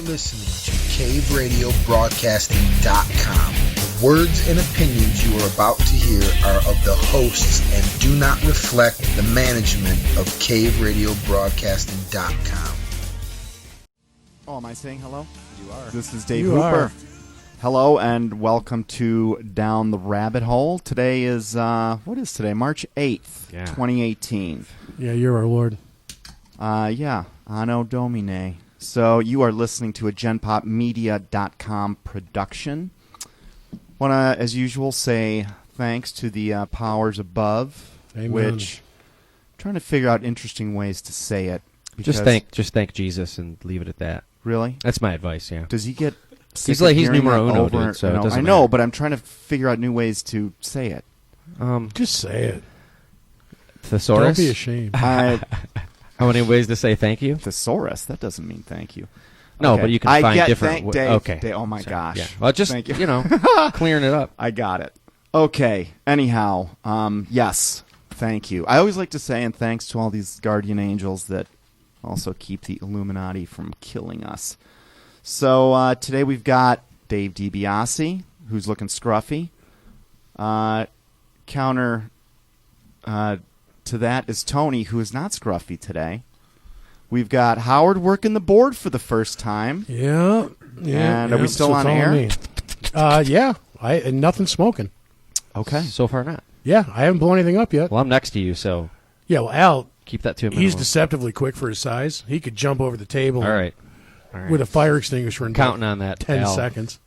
listening to CaveRadioBroadcasting.com. The words and opinions you are about to hear are of the hosts and do not reflect the management of CaveRadioBroadcasting.com. Oh, am I saying hello? You are. This is Dave You Hooper. are. Hello and welcome to Down the Rabbit Hole. Today is, what is today? March 8th, 2018. Yeah, you're our Lord. Yeah, Anno Domine. So you are listening to a GenPopMedia.com production. Want to, as usual, say thanks to the powers above, Amen. which I'm trying to figure out interesting ways to say it. Just thank Jesus and leave it at that. Really? That's my advice. Yeah. Does he get? He's numero uno, over, dude, so it doesn't I know, matter. but I'm trying to figure out new ways to say it. Just say it. Thesaurus? Don't be ashamed. How many ways to say thank you? Thesaurus? That doesn't mean thank you. No, Okay. but you can I find get different ways. Dave, Okay. Dave, oh my Sorry. gosh. Yeah. Well, just, Thank you. clearing it up. I got it. Okay. Anyhow, yes, thank you. I always like to say, and thanks to all these guardian angels that also keep the Illuminati from killing us. So today we've got Dave DiBiase, who's looking scruffy. Counter to that is Tony, who is not scruffy today. We've got Howard working the board for the first time. Yeah. And are we still on it's all air? me. Yeah. And nothing's smoking. Okay. So far, not. Yeah, I haven't blown anything up yet. Well, I'm next to you, so Yeah, well, Al, keep that to a minimum. he's deceptively quick for his size. He could jump over the table All right. with a fire extinguisher in Counting about on that, 10 Al. seconds.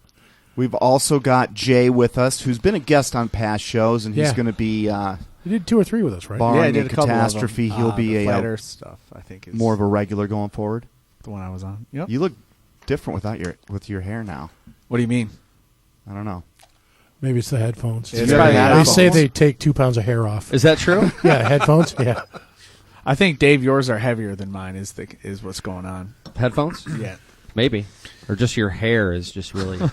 We've also got Jay with us, who's been a guest on past shows, and he's Yeah. going to be, You did 2 or 3 with us, right? barring I a did a couple catastrophe, of them. he'll be the a fighter stuff. I think is more of a regular going forward. the one I was on. Yep. You look different with your hair now. What do you mean? I don't know. Maybe it's the headphones. It's Yeah, probably yeah, the They headphones. say they take 2 pounds of hair off. Is that true? Yeah, headphones? Yeah. I think Dave, yours are heavier than mine. Is what's going on? Headphones? Yeah. Maybe. Or just your hair is just really I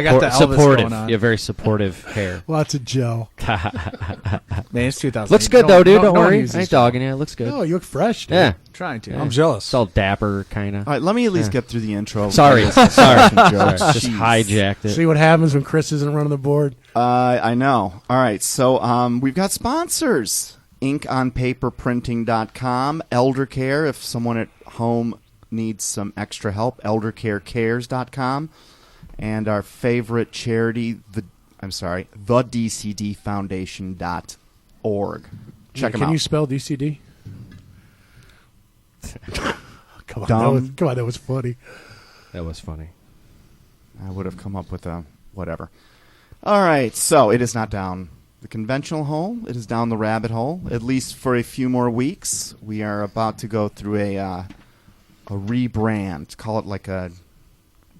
got the Elvis supportive. going on. You have very supportive hair. Lots of gel. Man, it's 2000. Looks good, though, dude. Don't worry. I ain't dogging you. It looks good. Oh, you look fresh, dude. Yeah. Trying to. Yeah. I'm jealous. It's all dapper, kind of. All right, let me at least get through the intro. Sorry. Sorry. Sorry. Jokes. Just Jeez. hijacked it. See what happens when Chris isn't running the board? I know. All right, so we've got sponsors. InkOnPaperPrinting.com, Elder Care, if someone at home needs some extra help, ElderCareCares.com, and our favorite charity, the DCDFoundation.org. Check them Can out. you spell DCD? Come on, Dumb. that was funny. That was funny. I would have come up with a whatever. All right, so it is not down the conventional hole. It is down the rabbit hole, at least for a few more weeks. We are about to go through a rebrand. Call it like we're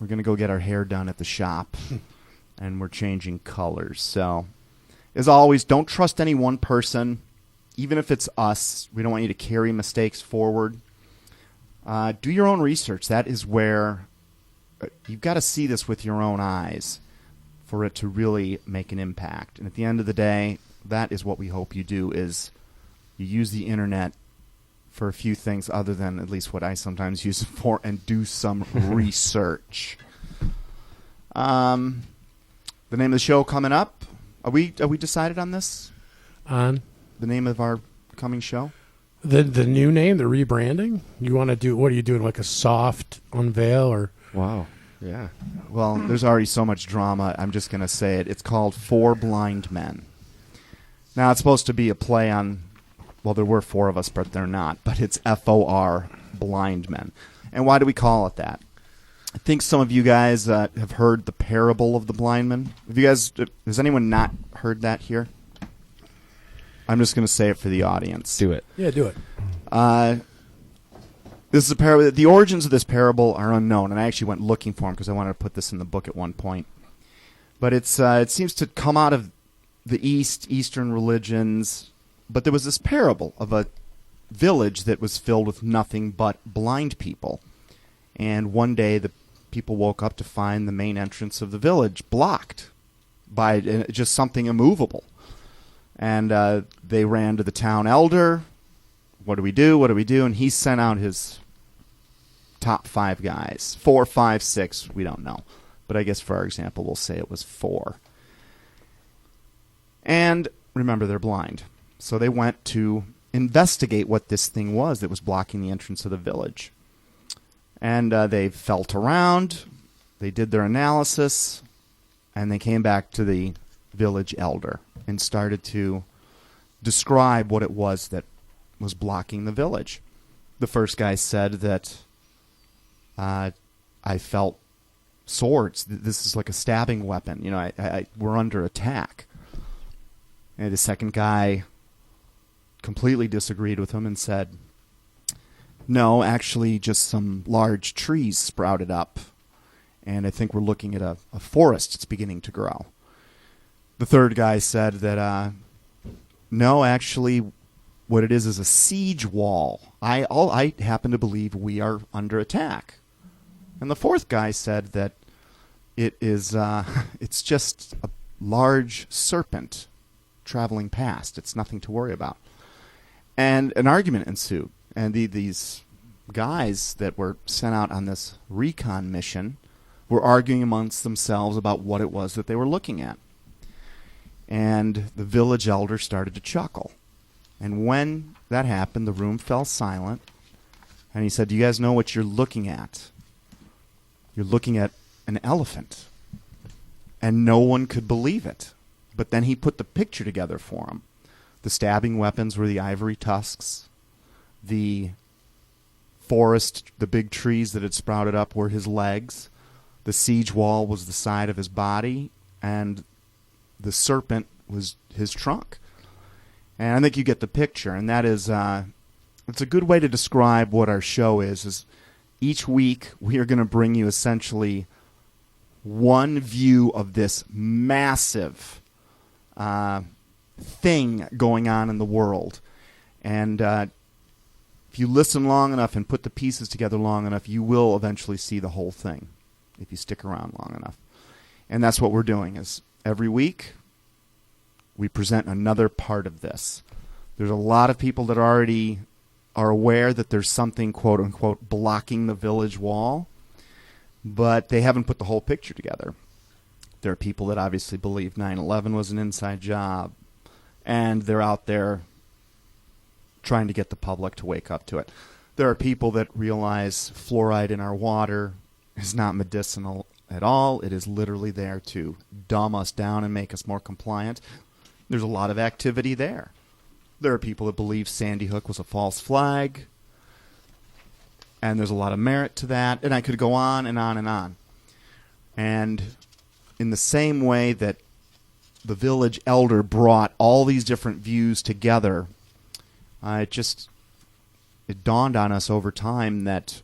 going to go get our hair done at the shop, and we're changing colors. So, as always, don't trust any one person, even if it's us. We don't want you to carry mistakes forward. Do your own research. That is where you've got to see this with your own eyes for it to really make an impact. And at the end of the day, that is what we hope you do, is you use the internet for a few things other than at least what I sometimes use it for, and do some research. The name of the show coming up, are we decided on this? On The name of our coming show? the new name, the rebranding. You want to do? What are you doing? Like a soft unveil, or Wow. Yeah. Well, there's already so much drama, I'm just going to say it. It's called Four Blind Men. Now, it's supposed to be a play on, well, there were 4 of us, but they're not. But it's FOR, Blind Men. And why do we call it that? I think some of you guys have heard the parable of the blind man. Has anyone not heard that here? I'm just going to say it for the audience. Do it. yeah, do it. This is a parable. The origins of this parable are unknown, and I actually went looking for them because I wanted to put this in the book at one point. But it seems to come out of the Eastern religions. But there was this parable of a village that was filled with nothing but blind people. And one day the people woke up to find the main entrance of the village blocked by just something immovable. And they ran to the town elder. What do we do? What do we do? And he sent out his top 5 guys. 4, 5, 6, we don't know. But I guess for our example, we'll say it was 4. And remember, they're blind. So they went to investigate what this thing was that was blocking the entrance of the village. And they felt around, they did their analysis, and they came back to the village elder and started to describe what it was that was blocking the village. The first guy said that I felt swords. This is like a stabbing weapon. You know, we're under attack. And the second guy completely disagreed with him and said, no, actually just some large trees sprouted up. And I think we're looking at a forest that's beginning to grow. The third guy said that, no, actually what it is a siege wall. I happen to believe we are under attack. And the fourth guy said that it is it's just a large serpent traveling past. It's nothing to worry about. And an argument ensued. And these guys that were sent out on this recon mission were arguing amongst themselves about what it was that they were looking at. And the village elder started to chuckle. And when that happened, the room fell silent. And he said, do you guys know what you're looking at? You're looking at an elephant. And no one could believe it. But then he put the picture together for them. The stabbing weapons were the ivory tusks. The forest, the big trees that had sprouted up were his legs. The siege wall was the side of his body. And the serpent was his trunk. And I think you get the picture. And that is, it's a good way to describe what our show is each week we are going to bring you essentially one view of this massive thing going on in the world. And if you listen long enough and put the pieces together long enough, you will eventually see the whole thing if you stick around long enough. And that's what we're doing is every week we present another part of this. There's a lot of people that already are aware that there's something, quote unquote, blocking the village wall, but they haven't put the whole picture together. There are people that obviously believe 9/11 was an inside job, and they're out there trying to get the public to wake up to it. There are people that realize fluoride in our water is not medicinal at all. It is literally there to dumb us down and make us more compliant. There's a lot of activity there. There are people that believe Sandy Hook was a false flag, and there's a lot of merit to that, and I could go on and on and on. And in the same way that the village elder brought all these different views together, it dawned on us over time that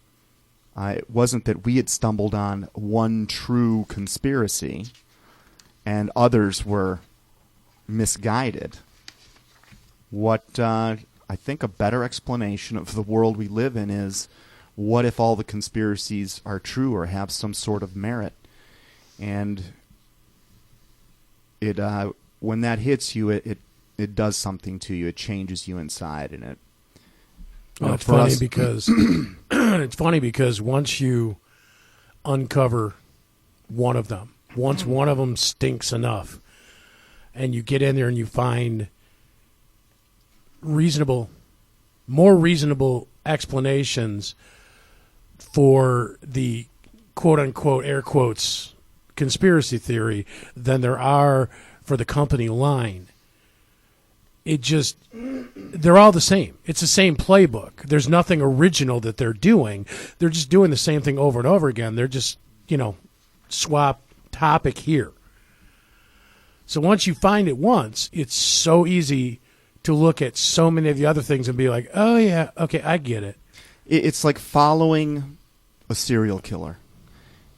it wasn't that we had stumbled on one true conspiracy and others were misguided. What I think a better explanation of the world we live in is, what if all the conspiracies are true or have some sort of merit? And it when that hits you, it does something to you. It changes you inside, and it. Well, it's funny because it's funny because once you uncover one of them, once one of them stinks enough, and you get in there and you find more reasonable explanations for the quote unquote air quotes conspiracy theory than there are for the company line. They're all the same. It's the same playbook. There's nothing original that they're doing. They're just doing the same thing over and over again. They're just, swap topic here. So once you find it once, it's so easy to look at so many of the other things and be like, oh, yeah, okay, I get it. It's like following a serial killer.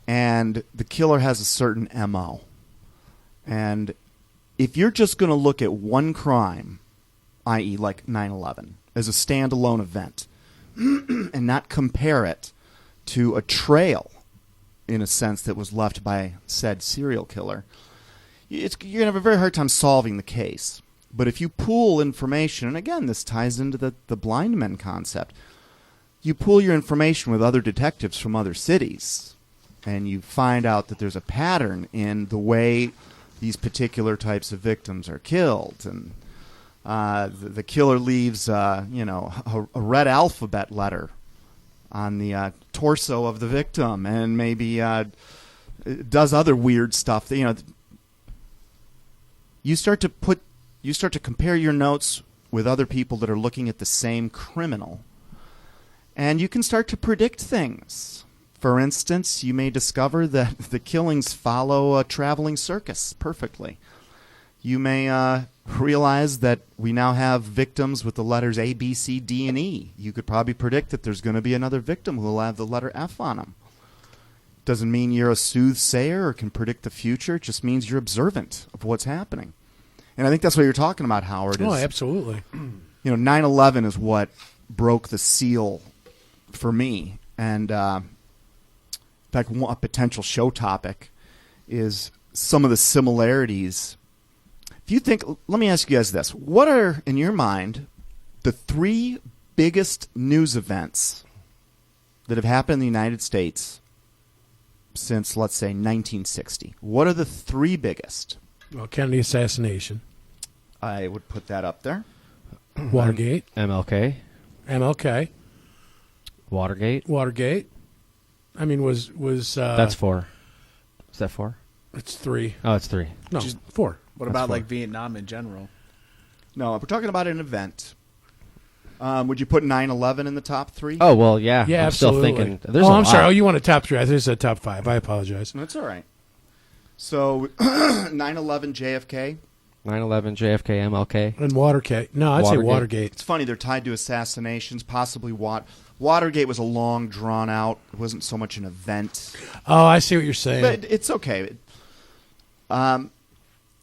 And the killer has a certain MO. And if you're just going to look at one crime, i.e. like 9/11, as a standalone event, and not compare it to a trail, in a sense, that was left by said serial killer, you're going to have a very hard time solving the case. But if you pool information, and again, this ties into the blind men concept, you pool your information with other detectives from other cities, and you find out that there's a pattern in the way these particular types of victims are killed, and the killer leaves, a red alphabet letter on the torso of the victim, and maybe does other weird stuff. You start to compare your notes with other people that are looking at the same criminal, and you can start to predict things. For instance, you may discover that the killings follow a traveling circus perfectly. You may realize that we now have victims with the letters A, B, C, D, and E. You could probably predict that there's going to be another victim who will have the letter F on him. Doesn't mean you're a soothsayer or can predict the future. It just means you're observant of what's happening. And I think that's what you're talking about, Howard. Oh, absolutely. 9/11 is what broke the seal for me. And in fact, a potential show topic is some of the similarities. If you think, let me ask you guys this. What are, in your mind, the 3 biggest news events that have happened in the United States since, let's say, 1960? What are the 3 biggest? Well, Kennedy assassination. I would put that up there. Watergate. MLK. Watergate. I mean, was That's 4. Is that 4? It's 3. Oh, it's 3. No, 4. What That's about four. like Vietnam in general? No, we're talking about an event. Would you put 9/11 in the top 3? Oh, well, yeah. Yeah, I'm absolutely. still thinking. There's I'm sorry. lot. Oh, you want a top 3? I think it's a top 5. I apologize. That's all right. So, 9/11 JFK. 9/11, JFK, MLK. And Watergate. No, I'd say Watergate. It's funny, they're tied to assassinations, possibly Watergate was a long, drawn-out, it wasn't so much an event. Oh, I see what you're saying. But it's okay.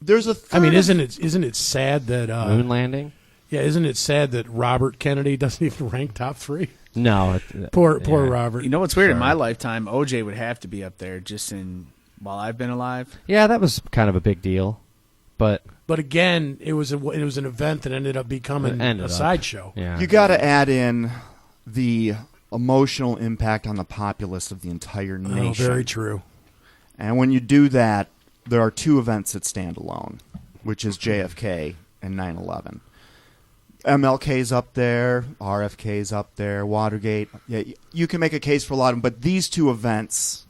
There's a third. I mean, isn't it sad that Moon landing? Yeah, isn't it sad that Robert Kennedy doesn't even rank top 3? No. Poor yeah. Robert. You know what's weird? In Sorry. my lifetime, OJ would have to be up there while I've been alive. Yeah, that was kind of a big deal. But again, it was an event that ended up becoming a sideshow. Yeah. You got to add in the emotional impact on the populace of the entire nation. Oh, very true. And when you do that, there are 2 events that stand alone, which is JFK and 9/11. MLK's up there, RFK's up there, Watergate. Yeah, you can make a case for a lot of them, but these 2 events,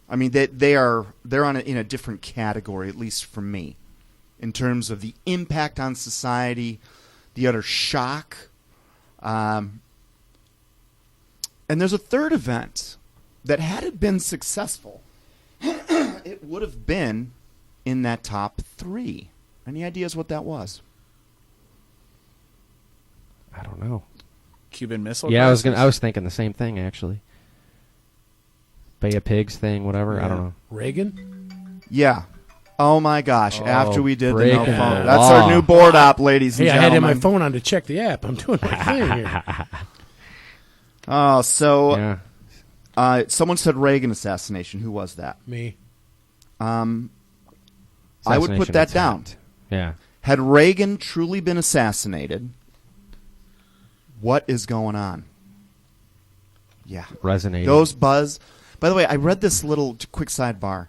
I mean, they're in a different category, at least for me, in terms of the impact on society, the utter shock. And there's a third event that, had it been successful, it would have been in that top 3. Any ideas what that was? I don't know. Cuban Missile Yeah, Crisis? I was thinking the same thing, actually. Bay of Pigs thing, whatever. I don't know. Reagan? Yeah. Oh my gosh! Oh, after we did the no breaking phone, the that's law. our new board op, ladies and Hey, I had gentlemen. my phone on to check the app. I'm doing my thing here. Oh, so Yeah. someone said Reagan assassination. Who was that? Me. I would put Assassination that down. attempt. Yeah. Had Reagan truly been assassinated, what is going on? Yeah. Resonating. Those buzz. By the way, I read this little quick sidebar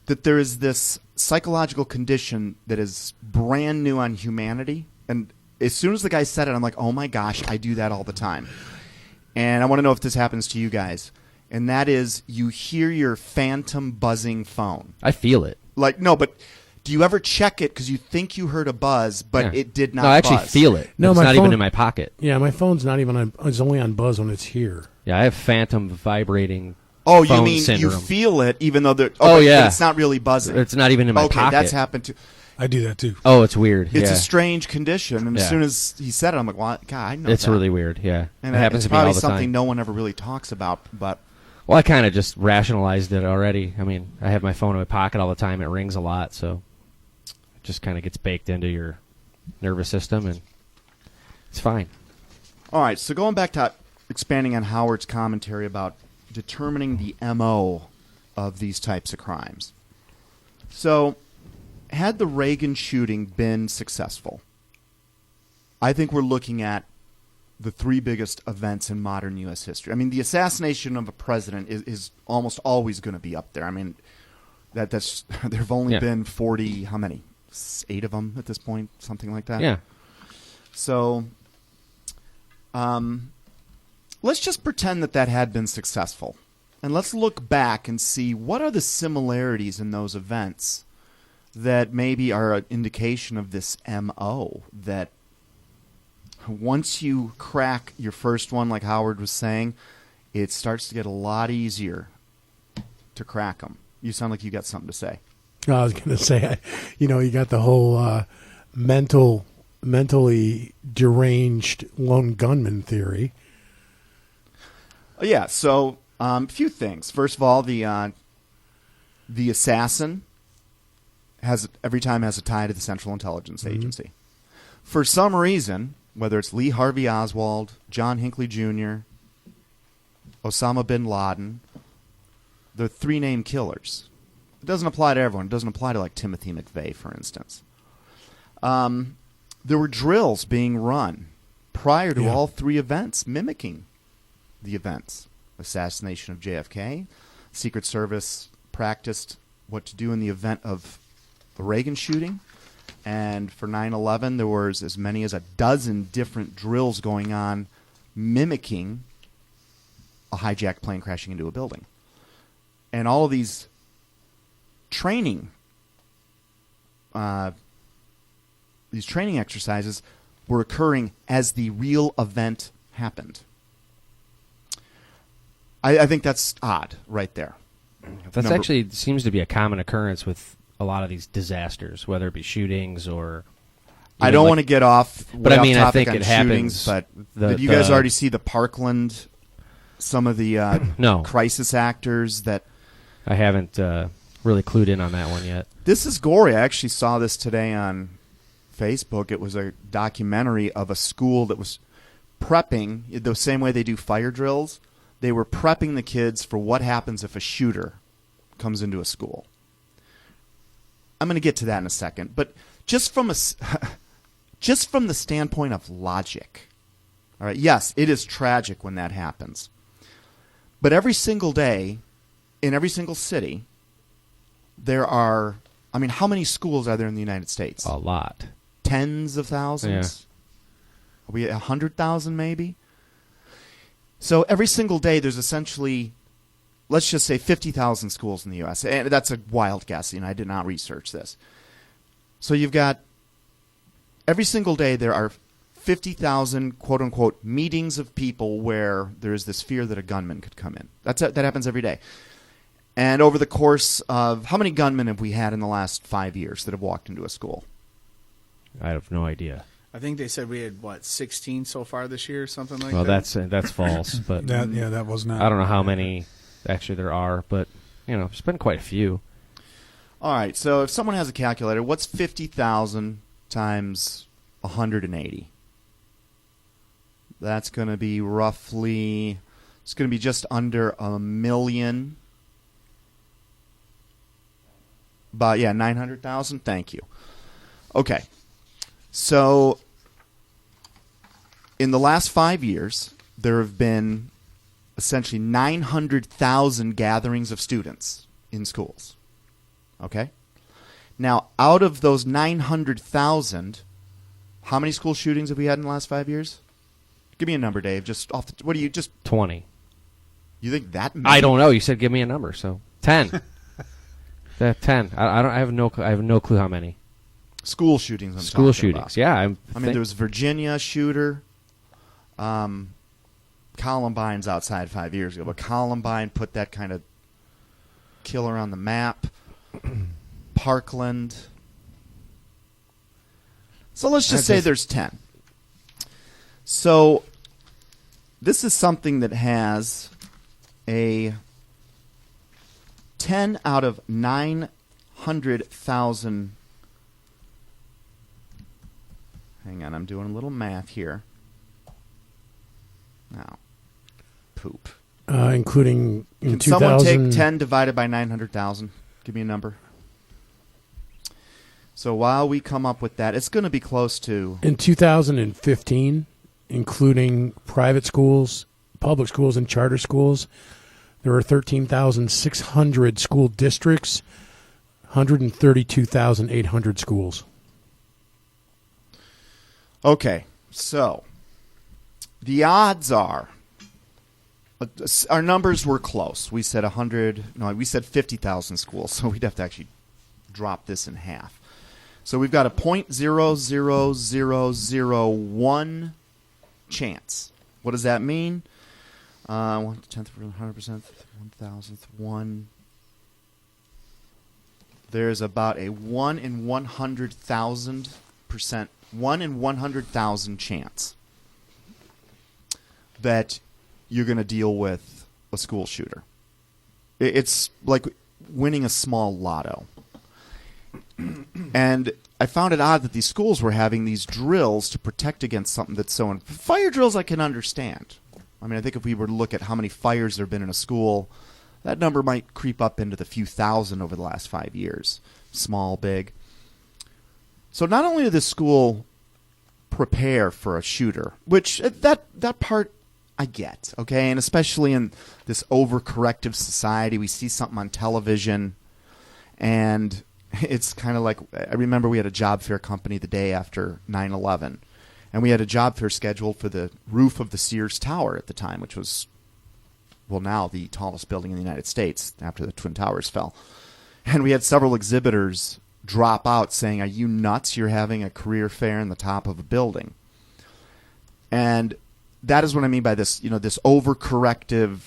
that there is this psychological condition that is brand new on humanity. And as soon as the guy said it, I'm like, oh my gosh, I do that all the time. And I want to know if this happens to you guys. And that is, you hear your phantom buzzing phone. I feel it. Like, no, but do you ever check it because you think you heard a buzz, but Yeah. it did not No, I actually buzz? feel it. No, It's my not phone- even in my pocket. Yeah, my phone's not even on. It's only on buzz when it's here. Yeah, I have phantom vibrating. Oh, you phone mean syndrome. you feel it even though they're... Oh, but yeah. it's not really buzzing. It's not even in my okay, pocket. that's happened too. I do that too. Oh, it's weird. It's yeah. a strange condition, and as Yeah. soon as he said it, I'm like, well, God, I know It's that. really weird. Yeah. And it happens it's to me all probably the something time. no one ever really talks about, but... Well, I kind of just rationalized it already. I mean, I have my phone in my pocket all the time. It rings a lot, so it just kind of gets baked into your nervous system, and it's fine. All right, so going back to expanding on Howard's commentary about determining the MO of these types of crimes. So, had the Reagan shooting been successful, I think we're looking at the three biggest events in modern U.S. history. I mean, the assassination of a president is almost always going to be up there. I mean, that's there have only been 40, how many? 8 of them at this point, something like that. Yeah. So, let's just pretend that had been successful. And let's look back and see what are the similarities in those events that maybe are an indication of this MO, that once you crack your first one, like Howard was saying, it starts to get a lot easier to crack them. You sound like you got something to say. I was going to say, you got the whole mentally deranged lone gunman theory. Yeah, so a few things. First of all, the assassin every time has a tie to the Central Intelligence Agency. For some reason, whether it's Lee Harvey Oswald, John Hinckley Jr., Osama bin Laden, they're 3 named killers. It doesn't apply to everyone. It doesn't apply to, like, Timothy McVeigh, for instance. There were drills being run prior to all 3 events, mimicking the events. Assassination of JFK. Secret Service practiced what to do in the event of the Reagan shooting. And for 9/11, there was as many as a dozen different drills going on mimicking a hijacked plane crashing into a building. And all of these training exercises were occurring as the real event happened. I think that's odd right there. That's actually seems to be a common occurrence with a lot of these disasters, whether it be shootings or... I don't want to get off but I mean, I topic think on it shootings, happens. but did you guys already see the Parkland, some of the no. crisis actors that... I haven't really clued in on that one yet. This is gory. I actually saw this today on Facebook. It was a documentary of a school that was prepping, the same way they do fire drills. They were prepping the kids for what happens if a shooter comes into a school. I'm going to get to that in a second, but just from the standpoint of logic, all right, yes, it is tragic when that happens. But every single day, in every single city, there are, I mean, how many schools are there in the United States? A lot. Tens of thousands? Are we at 100,000 maybe? So every single day there's essentially, let's just say 50,000 schools in the U.S. And that's a wild guess. I did not research this. So you've got, every single day there are 50,000, quote-unquote, meetings of people where there is this fear that a gunman could come in. That happens every day. And over the course of, how many gunmen have we had in the last 5 years that have walked into a school? I have no idea. I think they said we had, 16 so far this year, something like that? Well, that's false. But that was not. I don't know how many actually there are, but, there's been quite a few. All right, so if someone has a calculator, what's 50,000 times 180? That's going to be roughly, it's going to be just under 1 million. But, 900,000? Thank you. Okay. So, in the last 5 years, there have been essentially 900,000 gatherings of students in schools. Okay? Now, out of those 900,000, how many school shootings have we had in the last 5 years? Give me a number, Dave. Just off the, what do you just 20. You think that many? I don't know. You said give me a number, so 10. 10. I have no clue how many. School shootings. I'm School talking shootings. about. Yeah, I mean, there was Virginia shooter. Columbine's outside 5 years ago, but Columbine put that kind of killer on the map. Parkland. So let's just say there's 10. So this is something that has a 10 out of 900,000. Hang on, I'm doing a little math here. Now, poop. Including in Can 2000. someone take 10 divided by 900,000? Give me a number. So while we come up with that, it's going to be close to... In 2015, including private schools, public schools, and charter schools. There are 13,600 school districts, 132,800 schools. Okay, so the odds are, our numbers were close. We said 50,000 schools, so we'd have to actually drop this in half. So we've got a 0.00001 chance. What does that mean? 1/10, 100%, 1,000th, 1. There's about a 1 in 100,000%, 1 in 100,000 chance that you're going to deal with a school shooter. It's like winning a small lotto. And I found it odd that these schools were having these drills to protect against something that's so... Fire drills I can understand. I mean, I think if we were to look at how many fires there have been in a school, that number might creep up into the few thousand over the last 5 years. Small, big. So not only did this school prepare for a shooter, which that part I get, okay? And especially in this overcorrective society, we see something on television, and it's kind of like, I remember we had a job fair company the day after 9/11, and we had a job fair scheduled for the roof of the Sears Tower at the time, which was, well, now the tallest building in the United States after the Twin Towers fell. And we had several exhibitors drop out saying, "Are you nuts? You're having a career fair in the top of a building." And that is what I mean by this, this overcorrective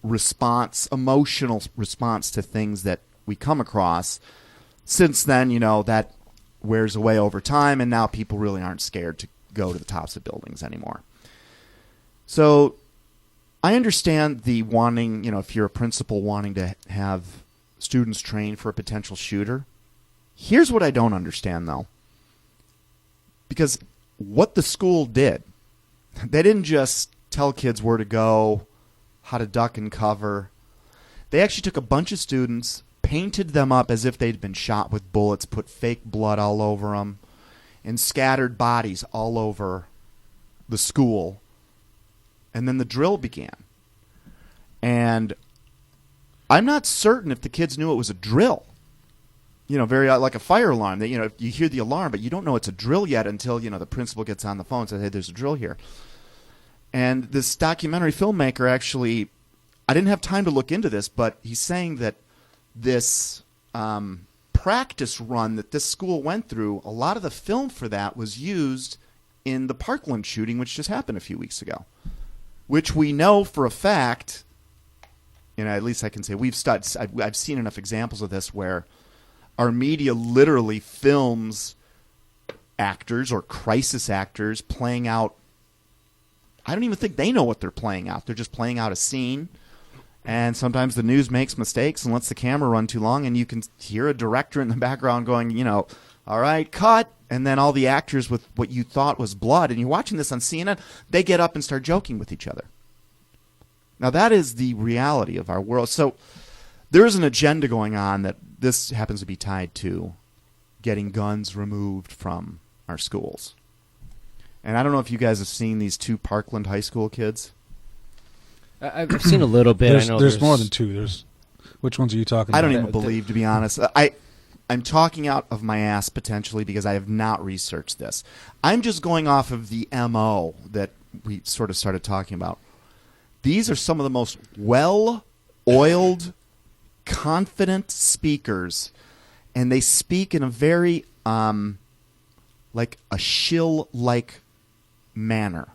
response, emotional response to things that we come across. Since then, that wears away over time, and now people really aren't scared to go to the tops of buildings anymore. So I understand the wanting, if you're a principal wanting to have students train for a potential shooter. Here's what I don't understand, though. Because what the school did, they didn't just tell kids where to go, how to duck and cover. They actually took a bunch of students, painted them up as if they'd been shot with bullets, put fake blood all over them, and scattered bodies all over the school. And then the drill began. And I'm not certain if the kids knew it was a drill. Very like a fire alarm. That you hear the alarm, but you don't know it's a drill yet until the principal gets on the phone and says, "Hey, there's a drill here." And this documentary filmmaker actually, I didn't have time to look into this, but he's saying that this practice run that this school went through, a lot of the film for that was used in the Parkland shooting, which just happened a few weeks ago, which we know for a fact. At least I can say we've studied. I've seen enough examples of this where our media literally films actors or crisis actors playing out. I don't even think they know what they're playing out. They're just playing out a scene. And sometimes the news makes mistakes and lets the camera run too long, and you can hear a director in the background going, all right, cut. And then all the actors with what you thought was blood, and you're watching this on CNN, they get up and start joking with each other. Now, that is the reality of our world. So there is an agenda going on that this happens to be tied to getting guns removed from our schools. And I don't know if you guys have seen these two Parkland High School kids. I've seen a little bit. There's, I know there's more than two. Which ones are you talking about? I don't even believe, to be honest. I'm talking out of my ass potentially because I have not researched this. I'm just going off of the MO that we sort of started talking about. These are some of the most well-oiled, confident speakers, and they speak in a very, like a shill-like manner.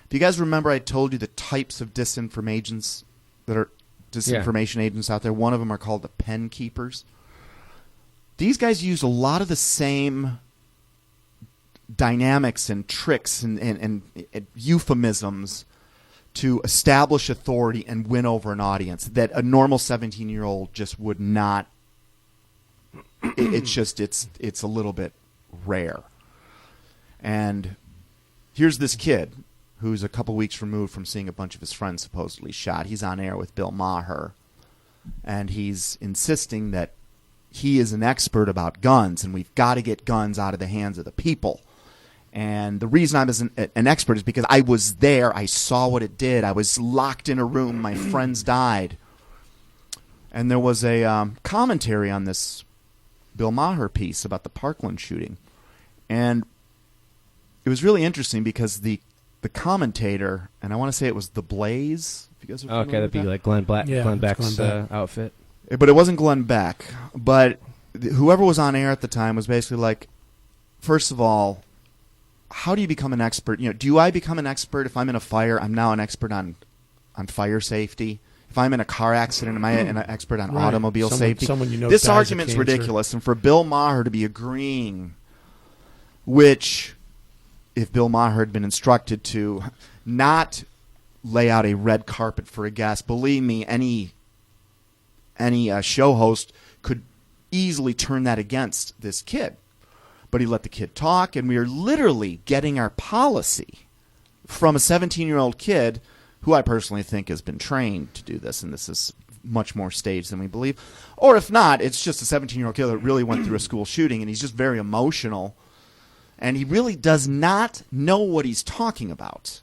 Do you guys remember I told you the types of disinformation agents out there? One of them are called the pen keepers. These guys use a lot of the same dynamics and tricks and euphemisms to establish authority and win over an audience that a normal 17-year-old just would not. It's a little bit rare. And here's this kid who's a couple weeks removed from seeing a bunch of his friends supposedly shot. He's on air with Bill Maher, and he's insisting that he is an expert about guns, and we've got to get guns out of the hands of the people. And the reason I'm an expert is because I was there. I saw what it did. I was locked in a room. My friends died. And there was a commentary on this Bill Maher piece about the Parkland shooting. And it was really interesting because the commentator, and I want to say it was The Blaze. If you guys are familiar Okay, that'd with be that? like Glenn Beck's Glenn Beck. outfit. But it wasn't Glenn Beck. But whoever was on air at the time was basically like, first of all, how do you become an expert? Do I become an expert if I'm in a fire? I'm now an expert on fire safety. If I'm in a car accident, am I an expert on Right. automobile safety? Someone This dies of argument's cancer. ridiculous. And for Bill Maher to be agreeing, which, if Bill Maher had been instructed to not lay out a red carpet for a guest, believe me, any show host could easily turn that against this kid. But he let the kid talk, and we are literally getting our policy from a 17-year-old kid who I personally think has been trained to do this, and this is much more staged than we believe. Or if not, it's just a 17-year-old kid that really went through a school shooting, and he's just very emotional, and he really does not know what he's talking about.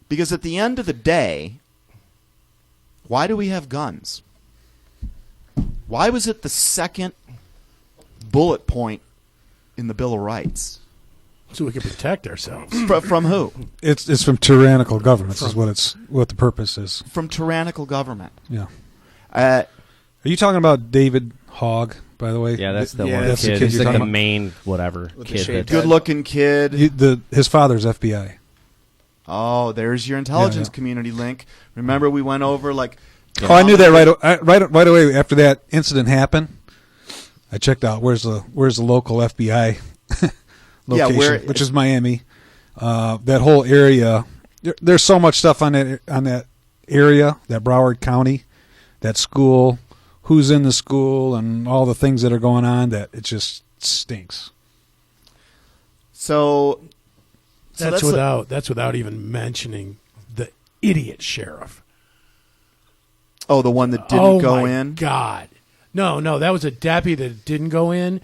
Because at the end of the day, why do we have guns? Why was it the second bullet point in the Bill of Rights? So we can protect ourselves. From who? It's from tyrannical governments is what the purpose is. From tyrannical government. Yeah. Uh, Are you talking about David Hogg, by the way? Yeah, that's the Yeah, one that's the kid. kid He's you're like the talking main whatever With the kid. shaved That's, head. good-looking kid. His father's FBI. Oh, there's your intelligence Yeah. community link. Remember we went over like... Oh, I knew that right away after that incident happened. I checked out where's the local FBI location, which is Miami. That whole area, there's so much stuff on that area, that Broward County, that school, who's in the school, and all the things that are going on. That it just stinks. So That's without even mentioning the idiot sheriff. Oh, the one that didn't go my in? God. No, that was a deputy that didn't go in,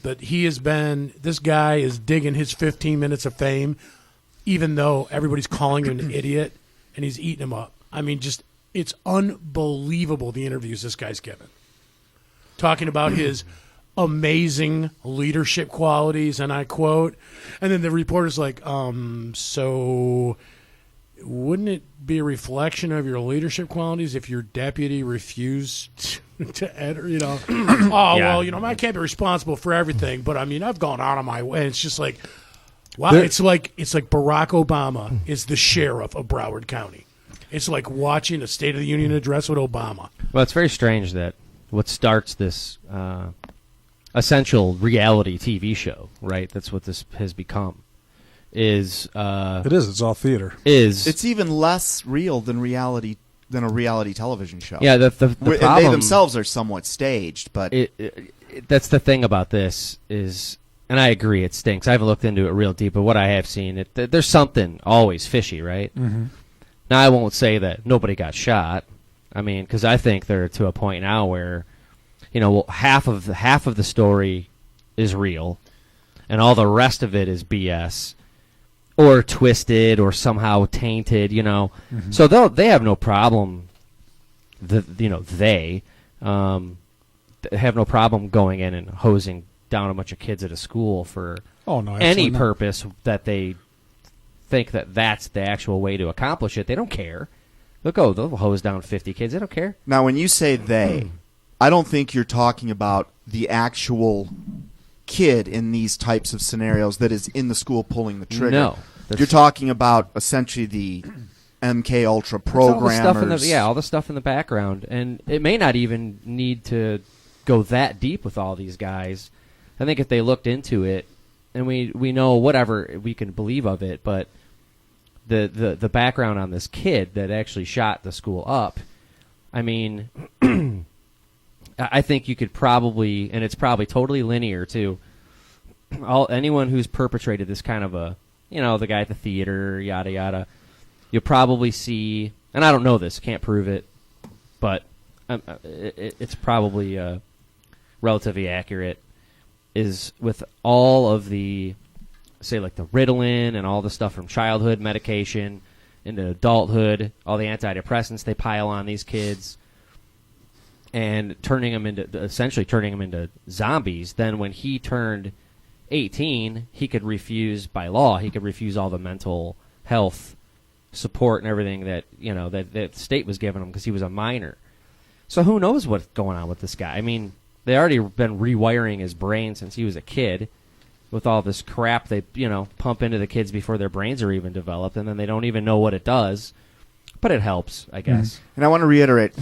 but this guy is digging his 15 minutes of fame, even though everybody's calling him an idiot, and he's eating him up. I mean, it's unbelievable the interviews this guy's given. Talking about his amazing leadership qualities, and I quote, and then the reporter's like, so wouldn't it be a reflection of your leadership qualities if your deputy refused to enter, well, I can't be responsible for everything, but I mean, I've gone out of my way. It's just like, wow, it's like Barack Obama is the sheriff of Broward County. It's like watching a State of the Union address with Obama. well, it's very strange that what starts this essential reality TV show, right? That's what this has become. It's all theater. It's even less real than a reality television show. Yeah, the They problem, themselves are somewhat staged, but that's the thing about this is, and I agree, it stinks. I haven't looked into it real deep, but what I have seen, there's something always fishy, right? Mm-hmm. Now, I won't say that nobody got shot. I mean, because I think they're to a point now where, half of the story is real, and all the rest of it is BS. Or twisted, or somehow tainted, Mm-hmm. So they have no problem. They have no problem going in and hosing down a bunch of kids at a school for any purpose that they think that's the actual way to accomplish it. They don't care. They'll hose down 50 kids. They don't care. now when you say they, I don't think you're talking about the actual kid in these types of scenarios that is in the school pulling the trigger. No. You're talking about essentially the MK Ultra programmers. All the stuff in the background. And it may not even need to go that deep with all these guys. I think if they looked into it, and we know whatever we can believe of it, but the background on this kid that actually shot the school up, I mean, I think you could probably, and it's probably totally linear too, anyone who's perpetrated this kind of the guy at the theater, yada yada, you'll probably see, and I don't know this, can't prove it, but it's probably relatively accurate, is with all of the say like the Ritalin and all the stuff from childhood medication into adulthood, all the antidepressants they pile on these kids, and essentially turning them into zombies. Then when he turned 18, he could refuse by law. He could refuse all the mental health support and everything that that the state was giving him because he was a minor. So who knows what's going on with this guy? I mean, they already been rewiring his brain since he was a kid with all this crap they pump into the kids before their brains are even developed, and then they don't even know what it does. But it helps, I guess. And I want to reiterate,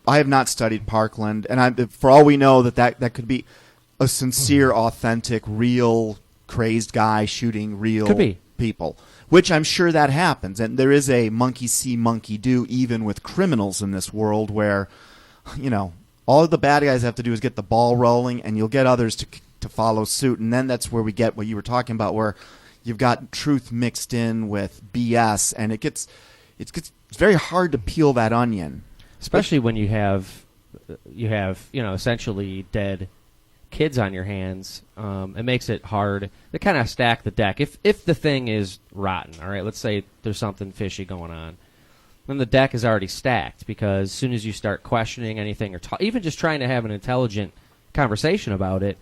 I have not studied Parkland, and for all we know that could be a sincere, authentic, real, crazed guy shooting real people, which I'm sure that happens. And there is a monkey see, monkey do, even with criminals in this world where, all the bad guys have to do is get the ball rolling, and you'll get others to follow suit. And then that's where we get what you were talking about, where you've got truth mixed in with BS, and it's very hard to peel that onion. Especially when you have essentially dead kids on your hands. It makes it hard to kind of stack the deck. If the thing is rotten, all right, let's say there's something fishy going on, then the deck is already stacked, because as soon as you start questioning anything or even just trying to have an intelligent conversation about it,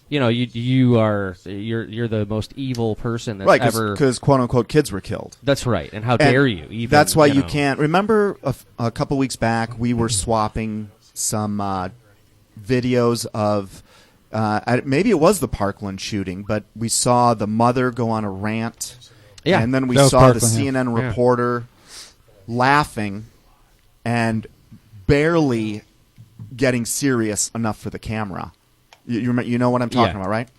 you're the most evil person that's ever, because quote unquote kids were killed. That's right, and how dare you? Even, that's why you can't. Remember a couple weeks back we were swapping some videos of maybe it was the Parkland shooting, but we saw the mother go on a rant, and then we saw the CNN reporter laughing and barely getting serious enough for the camera. You know what I'm talking about, right?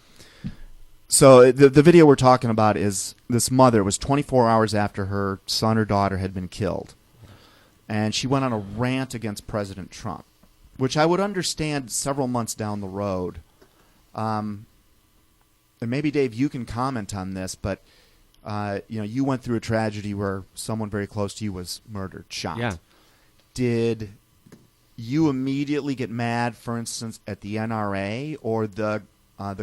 So the video we're talking about is this mother. It was 24 hours after her son or daughter had been killed, and she went on a rant against President Trump, which I would understand several months down the road. And maybe, Dave, you can comment on this, but you went through a tragedy where someone very close to you was murdered, shot. Yeah. Did you immediately get mad, for instance, at the NRA or the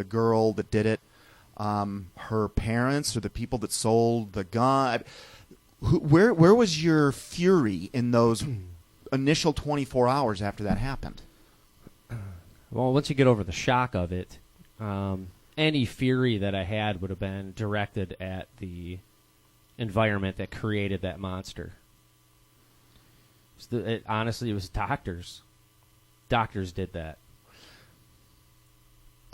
girl that did it, her parents, or the people that sold the gun? Where was your fury in those initial 24 hours after that happened? Well, once you get over the shock of it, any fury that I had would have been directed at the environment that created that monster. Honestly, it was doctors. Doctors did that.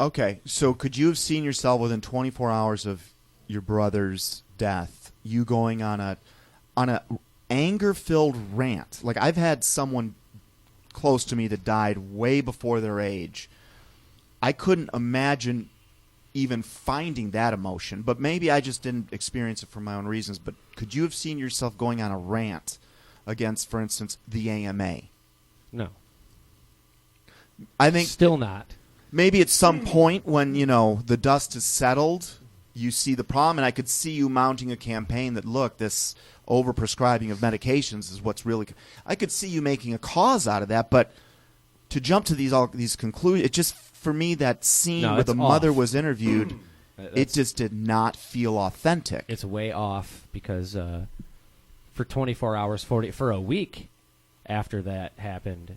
Okay, so could you have seen yourself within 24 hours of your brother's death, you going on a anger-filled rant? Like, I've had someone close to me that died way before their age. I couldn't imagine even finding that emotion, but maybe I just didn't experience it for my own reasons. But could you have seen yourself going on a rant against, for instance, the AMA? No. I think still not. Maybe at some point when, the dust is settled, you see the problem, and I could see you mounting a campaign that, look, this overprescribing of medications is what's really... I could see you making a cause out of that, but to jump to these conclusions, it just, for me, that scene where the mother was interviewed, it just did not feel authentic. It's way off, because for 24 hours, for a week after that happened,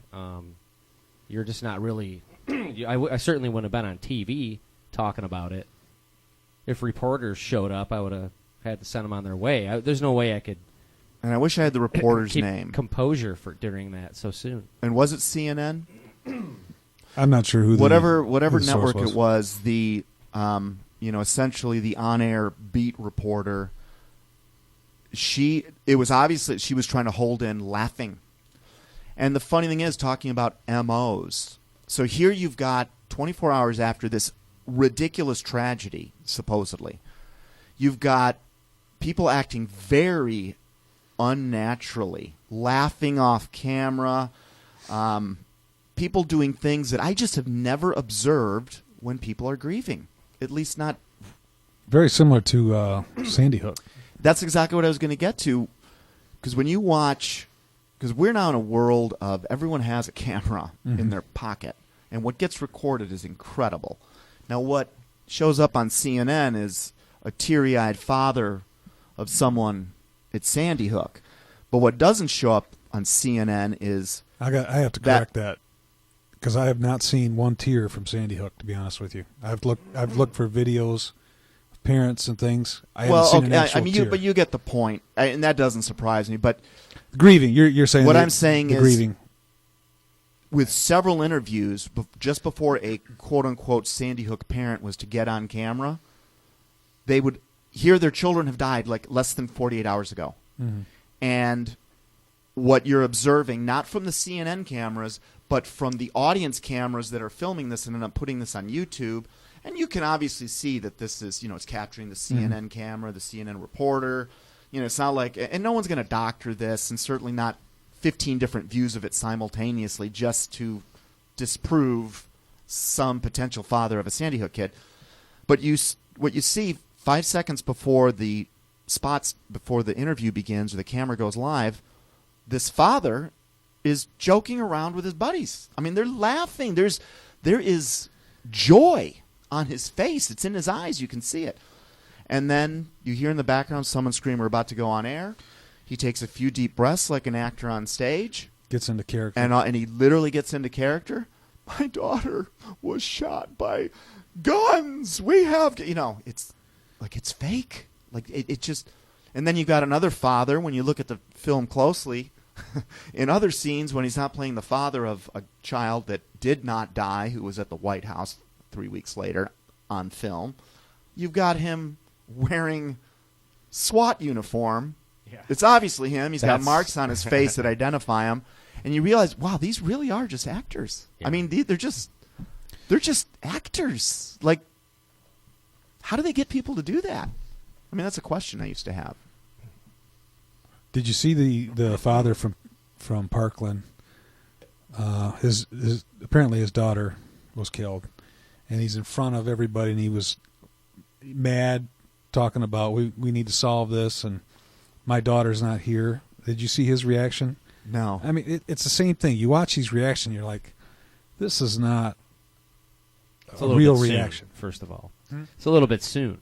you're just not really... I certainly wouldn't have been on TV talking about it. If reporters showed up, I would have had to send them on their way. There's no way I could... And I wish I had the reporter's keep name. Composure during that so soon. And was it CNN? I'm not sure who whatever the network was. It was. The essentially the on-air beat reporter. It was obvious that she was trying to hold in laughing. And the funny thing is, talking about MOs. So here you've got 24 hours after this ridiculous tragedy, supposedly. You've got people acting very unnaturally, laughing off camera, people doing things that I just have never observed when people are grieving. At least not... Very similar to Sandy Hook. That's exactly what I was going to get to. Because when you watch... Because we're now in a world of everyone has a camera in their pocket. And what gets recorded is incredible. Now, what shows up on CNN is a teary-eyed father of someone at Sandy Hook. But what doesn't show up on CNN is I have to correct that because I have not seen one tear from Sandy Hook. To be honest with you, I've looked for videos of parents and things. I haven't seen an actual tear. But you get the point, and that doesn't surprise me. But grieving, you're saying what I'm saying is grieving. With several interviews just before a quote-unquote Sandy Hook parent was to get on camera, they would hear their children have died like less than 48 hours ago. Mm-hmm. And what you're observing, not from the CNN cameras, but from the audience cameras that are filming this and end up putting this on YouTube, and you can obviously see that this is, it's capturing the CNN camera, the CNN reporter. It's not like, and no one's going to doctor this, and certainly not 15 different views of it simultaneously just to disprove some potential father of a Sandy Hook kid. But what you see 5 seconds before the interview begins or the camera goes live, this father is joking around with his buddies. I mean, they're laughing. There is joy on his face. It's in his eyes. You can see it. And then you hear in the background someone scream, "We're about to go on air." He takes a few deep breaths like an actor on stage. Gets into character. And he literally gets into character. "My daughter was shot by guns. We have..." It's like it's fake. Like it just... And then you've got another father, when you look at the film closely, in other scenes when he's not playing the father of a child that did not die, who was at the White House 3 weeks later on film, you've got him wearing SWAT uniform. Yeah. It's obviously him. He's got marks on his face that identify him. And you realize, wow, these really are just actors. Yeah. I mean, they're just actors. Like, how do they get people to do that? I mean, that's a question I used to have. Did you see the father from Parkland? His apparently his daughter was killed, and he's in front of everybody, and he was mad, talking about we need to solve this, and my daughter's not here. Did you see his reaction? No. I mean, it's the same thing. You watch his reaction, you're like, this is not a real reaction. Soon, first of all, it's a little bit soon.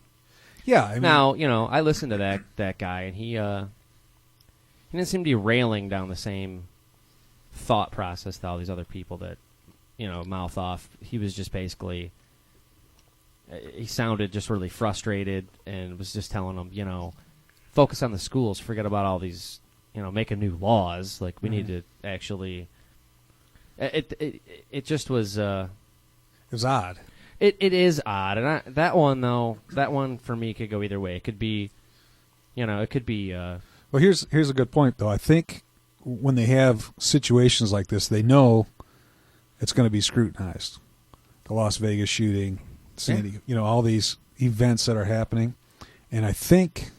Yeah. I mean, now, I listened to that guy, and he didn't seem to be railing down the same thought process that all these other people that, mouth off. He was just basically, he sounded just really frustrated and was just telling them, focus on the schools, forget about all these, making new laws. Like, we need to actually, it just was, it was odd. It is odd, and that one for me could go either way. It could be, it could be. Well, here's a good point though. I think when they have situations like this, they know it's going to be scrutinized. The Las Vegas shooting, Sandy, all these events that are happening, and I think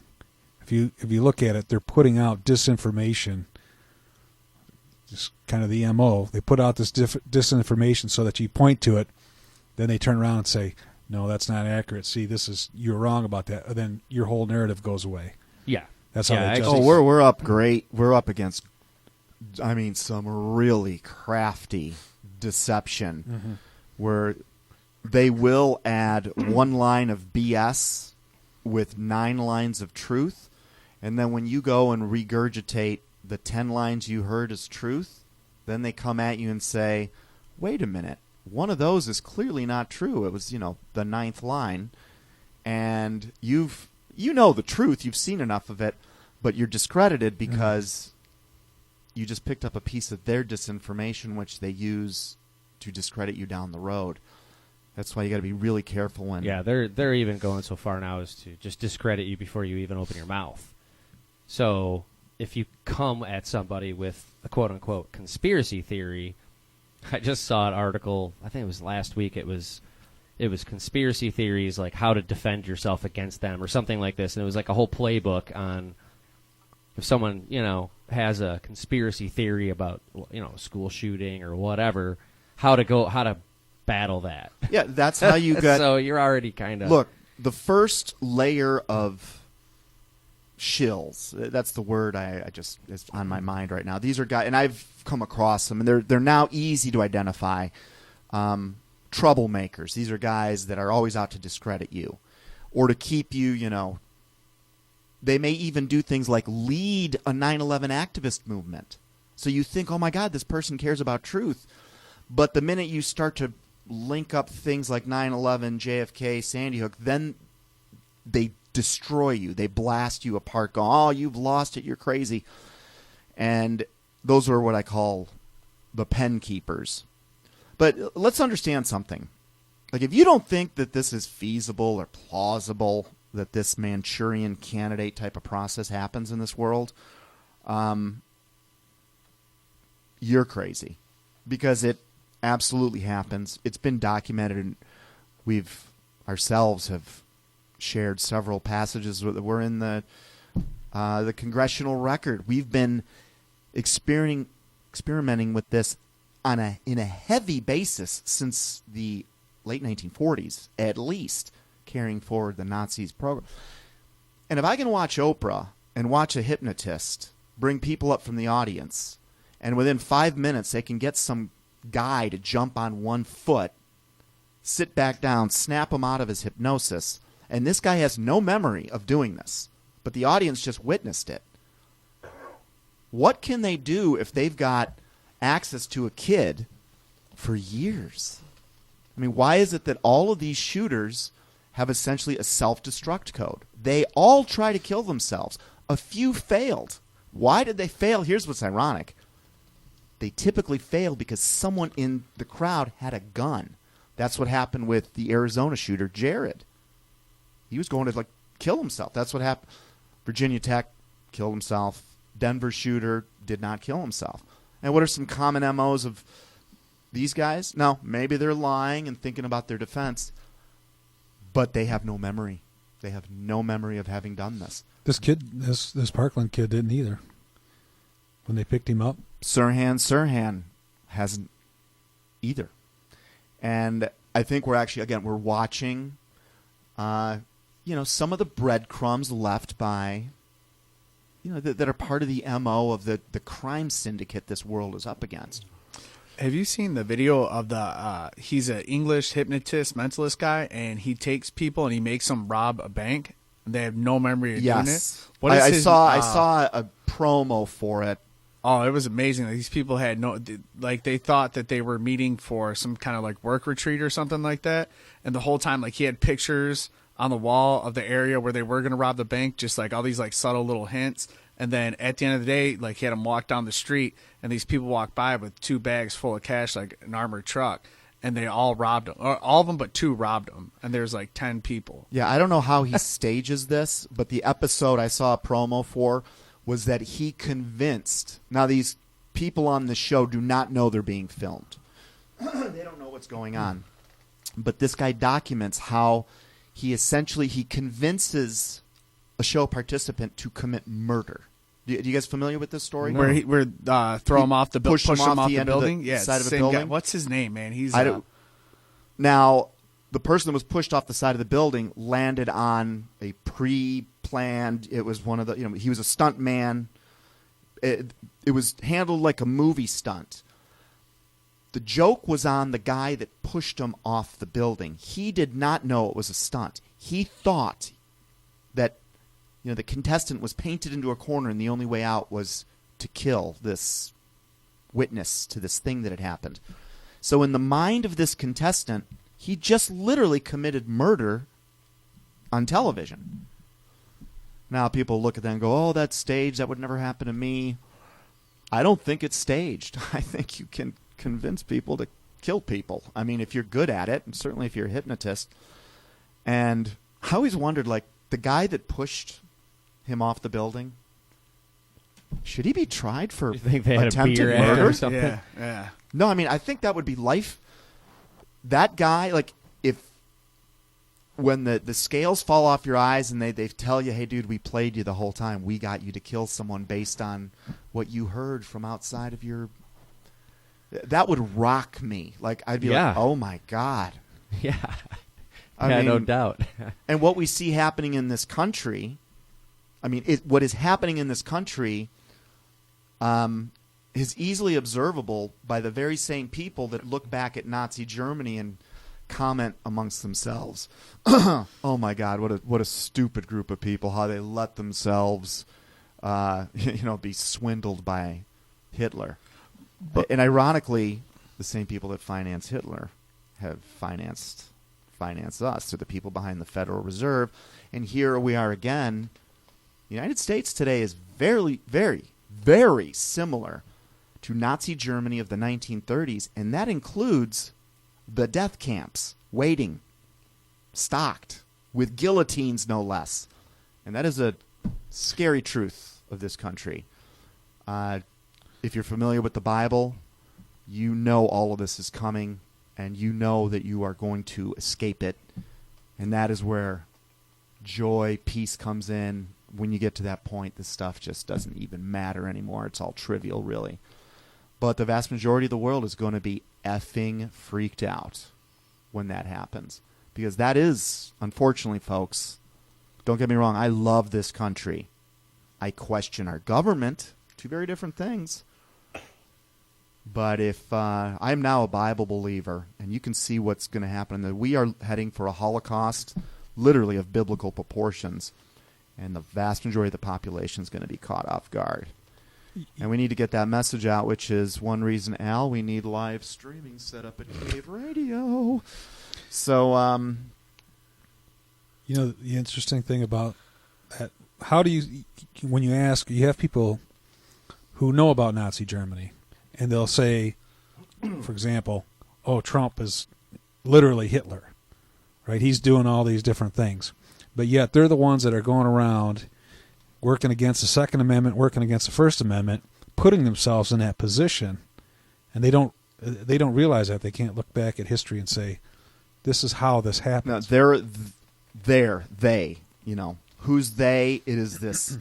if you look at it, they're putting out disinformation. Just kind of the MO. They put out this disinformation so that you point to it. Then they turn around and say, "No, that's not accurate. See, you're wrong about that." And then your whole narrative goes away. Yeah, that's how they justify. Oh, we're up great. We're up against, some really crafty deception, where they will add one line of BS with 9 lines of truth, and then when you go and regurgitate the 10 lines you heard as truth, then they come at you and say, "Wait a minute. One of those is clearly not true. It was, the 9th line, and you know the truth. You've seen enough of it, but you're discredited because you just picked up a piece of their disinformation, which they use to discredit you down the road." That's why you got to be really careful when. Yeah, they're even going so far now as to just discredit you before you even open your mouth. So if you come at somebody with a quote unquote conspiracy theory. I just saw an article, I think it was last week, it was conspiracy theories, like how to defend yourself against them or something like this, and it was like a whole playbook on if someone, has a conspiracy theory about, school shooting or whatever, how to battle that. Yeah, that's how you get... So you're already kind of... Look, the first layer of shills, that's the word I just is on my mind right now. These are guys, and I've come across them, and they're now easy to identify. troublemakers. These are guys that are always out to discredit you or to keep you, you know. They may even do things like lead a 9/11 activist movement. So you think, oh, my God, this person cares about truth. But the minute you start to link up things like 9/11, JFK, Sandy Hook, then they destroy you. They blast you apart, go, oh, you've lost it, you're crazy. And those are what I call the pen keepers. But let's understand something. Like, if you don't think that this is feasible or plausible, that this Manchurian candidate type of process happens in this world, you're crazy. Because it absolutely happens. It's been documented, and we've ourselves have shared several passages that were in the congressional record. We've been experimenting with this in a heavy basis since the late 1940s, at least, carrying forward the Nazis' program. And if I can watch Oprah and watch a hypnotist bring people up from the audience, and within 5 minutes they can get some guy to jump on one foot, sit back down, snap him out of his hypnosis, and this guy has no memory of doing this, but the audience just witnessed it. What can they do if they've got access to a kid for years? I mean, why is it that all of these shooters have essentially a self-destruct code? They all try to kill themselves. A few failed. Why did they fail? Here's what's ironic. They typically fail because someone in the crowd had a gun. That's what happened with the Arizona shooter, Jared. He was going to kill himself. That's what happened. Virginia Tech killed himself. Denver shooter did not kill himself. And what are some common MOs of these guys? Now, maybe they're lying and thinking about their defense, but they have no memory. They have no memory of having done this. This Parkland kid didn't either. When they picked him up, Sirhan hasn't either. And I think we're watching, some of the breadcrumbs left by, that are part of the MO of the crime syndicate this world is up against. Have you seen the video of he's an English hypnotist, mentalist guy, and he takes people and he makes them rob a bank, and they have no memory of doing it? I saw a promo for it. Oh, it was amazing. These people had they thought that they were meeting for some kind of work retreat or something like that. And the whole time, he had pictures on the wall of the area where they were going to rob the bank, just all these subtle little hints. And then at the end of the day, he had them walk down the street, and these people walked by with 2 bags full of cash, like an armored truck, and they all robbed them. Or all of them but 2 robbed them, and there's 10 people. Yeah, I don't know how he stages this, but the episode I saw a promo for was that he convinced. Now, these people on the show do not know they're being filmed. They don't know what's going on. But this guy documents how he convinces a show participant to commit murder. Do you guys familiar with this story? Where throw him off the building, push him off the building. Yeah, side of a building. Guy. What's his name, man? He's now the person that was pushed off the side of the building landed on a pre-planned. It was one of the he was a stunt man. It was handled like a movie stunt. The joke was on the guy that pushed him off the building. He did not know it was a stunt. He thought that the contestant was painted into a corner and the only way out was to kill this witness to this thing that had happened. So in the mind of this contestant, he just literally committed murder on television. Now people look at that and go, oh, that's staged. That would never happen to me. I don't think it's staged. I think you can convince people to kill people. I mean, if you're good at it, and certainly if you're a hypnotist. And I always wondered, the guy that pushed him off the building, should he be tried for attempted murder or something? Yeah. No, I mean, I think that would be life. That guy, when the scales fall off your eyes and they tell you, hey, dude, we played you the whole time. We got you to kill someone based on what you heard from outside of your... That would rock me. I'd be oh, my God. Yeah. I mean, no doubt. And what we see happening in this country... what is happening in this country is easily observable by the very same people that look back at Nazi Germany and comment amongst themselves, "Oh my God, what a stupid group of people! How they let themselves, be swindled by Hitler." And ironically, the same people that finance Hitler have financed us, to the people behind the Federal Reserve. And here we are again. The United States today is very, very, very similar to Nazi Germany of the 1930s, and that includes the death camps waiting, stocked, with guillotines no less. And that is a scary truth of this country. If you're familiar with the Bible, you know all of this is coming, and you know that you are going to escape it. And that is where joy, peace comes in. When you get to that point, this stuff just doesn't even matter anymore. It's all trivial, really. But the vast majority of the world is going to be effing freaked out when that happens. Because that is, unfortunately, folks, don't get me wrong, I love this country. I question our government. Two very different things. But if I'm now a Bible believer, and you can see what's going to happen, that we are heading for a Holocaust, literally of biblical proportions, and the vast majority of the population is going to be caught off guard. And we need to get that message out, which is one reason, Al, we need live streaming set up at Cave Radio. So, the interesting thing about that, how do you, when you ask, you have people who know about Nazi Germany, and they'll say, for example, oh, Trump is literally Hitler, right? He's doing all these different things. But yet they're the ones that are going around working against the Second Amendment, working against the First Amendment, putting themselves in that position, and they don't realize that. They can't look back at history and say, this is how this happens. Now, they, who's they? It is this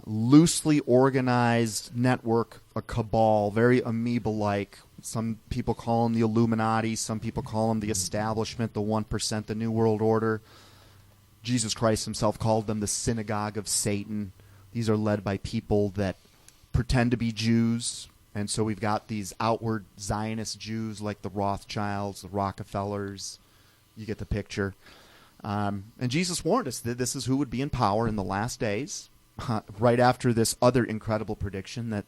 loosely organized network, a cabal, very amoeba-like. Some people call them the Illuminati. Some people call them the establishment, the 1%, the New World Order. Jesus Christ himself called them the synagogue of Satan. These are led by people that pretend to be Jews. And so we've got these outward Zionist Jews like the Rothschilds, the Rockefellers. You get the picture. And Jesus warned us that this is who would be in power in the last days, right after this other incredible prediction that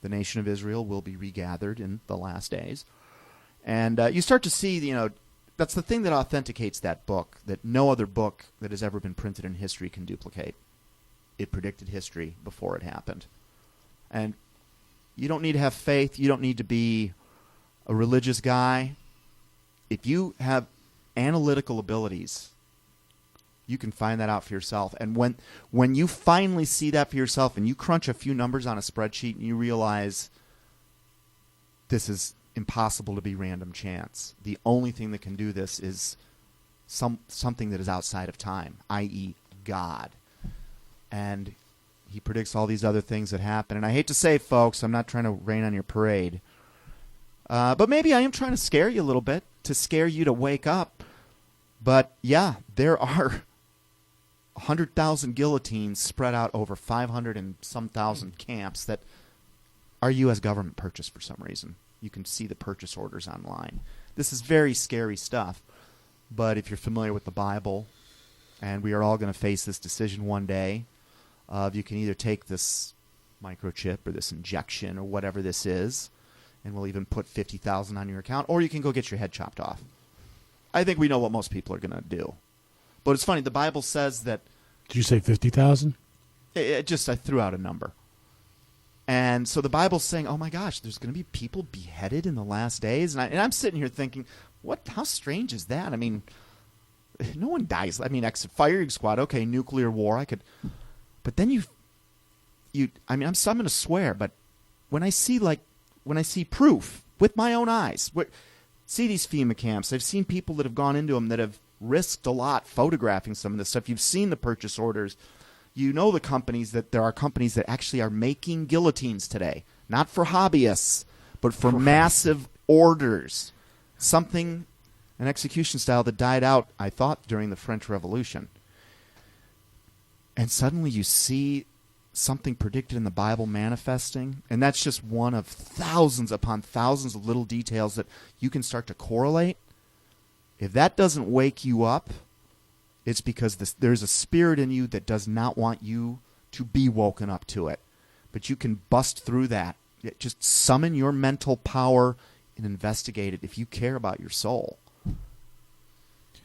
the nation of Israel will be regathered in the last days. And you start to see, that's the thing that authenticates that book, that no other book that has ever been printed in history can duplicate. It predicted history before it happened. And you don't need to have faith. You don't need to be a religious guy. If you have analytical abilities, you can find that out for yourself. And when you finally see that for yourself and you crunch a few numbers on a spreadsheet and you realize this is impossible to be random chance. The only thing that can do this is something that is outside of time, i.e. God. And he predicts all these other things that happen. And I hate to say, folks, I'm not trying to rain on your parade. But maybe I am trying to scare you a little bit, to scare you to wake up. But yeah, there are 100,000 guillotines spread out over 500 and some thousand camps that our U.S. government purchased for some reason. You can see the purchase orders online. This is very scary stuff. But if you're familiar with the Bible, and we are all going to face this decision one day, you can either take this microchip or this injection or whatever this is, and we'll even put $50,000 on your account, or you can go get your head chopped off. I think we know what most people are going to do. But it's funny, the Bible says that... Did you say 50,000? I threw out a number. And so the Bible's saying, oh my gosh, there's going to be people beheaded in the last days. And I'm sitting here thinking, how strange is that? I mean, no one dies. I mean, firing squad, okay, nuclear war, but then I'm going to swear, but when I see proof with my own eyes, see these FEMA camps, I've seen people that have gone into them that have risked a lot photographing some of this stuff. You've seen the purchase orders. You know there are companies that actually are making guillotines today, not for hobbyists, but for massive orders. An execution style that died out, I thought, during the French Revolution. And suddenly you see something predicted in the Bible manifesting, and that's just one of thousands upon thousands of little details that you can start to correlate. If that doesn't wake you up, it's because there's a spirit in you that does not want you to be woken up to it. But you can bust through that. Just summon your mental power and investigate it if you care about your soul.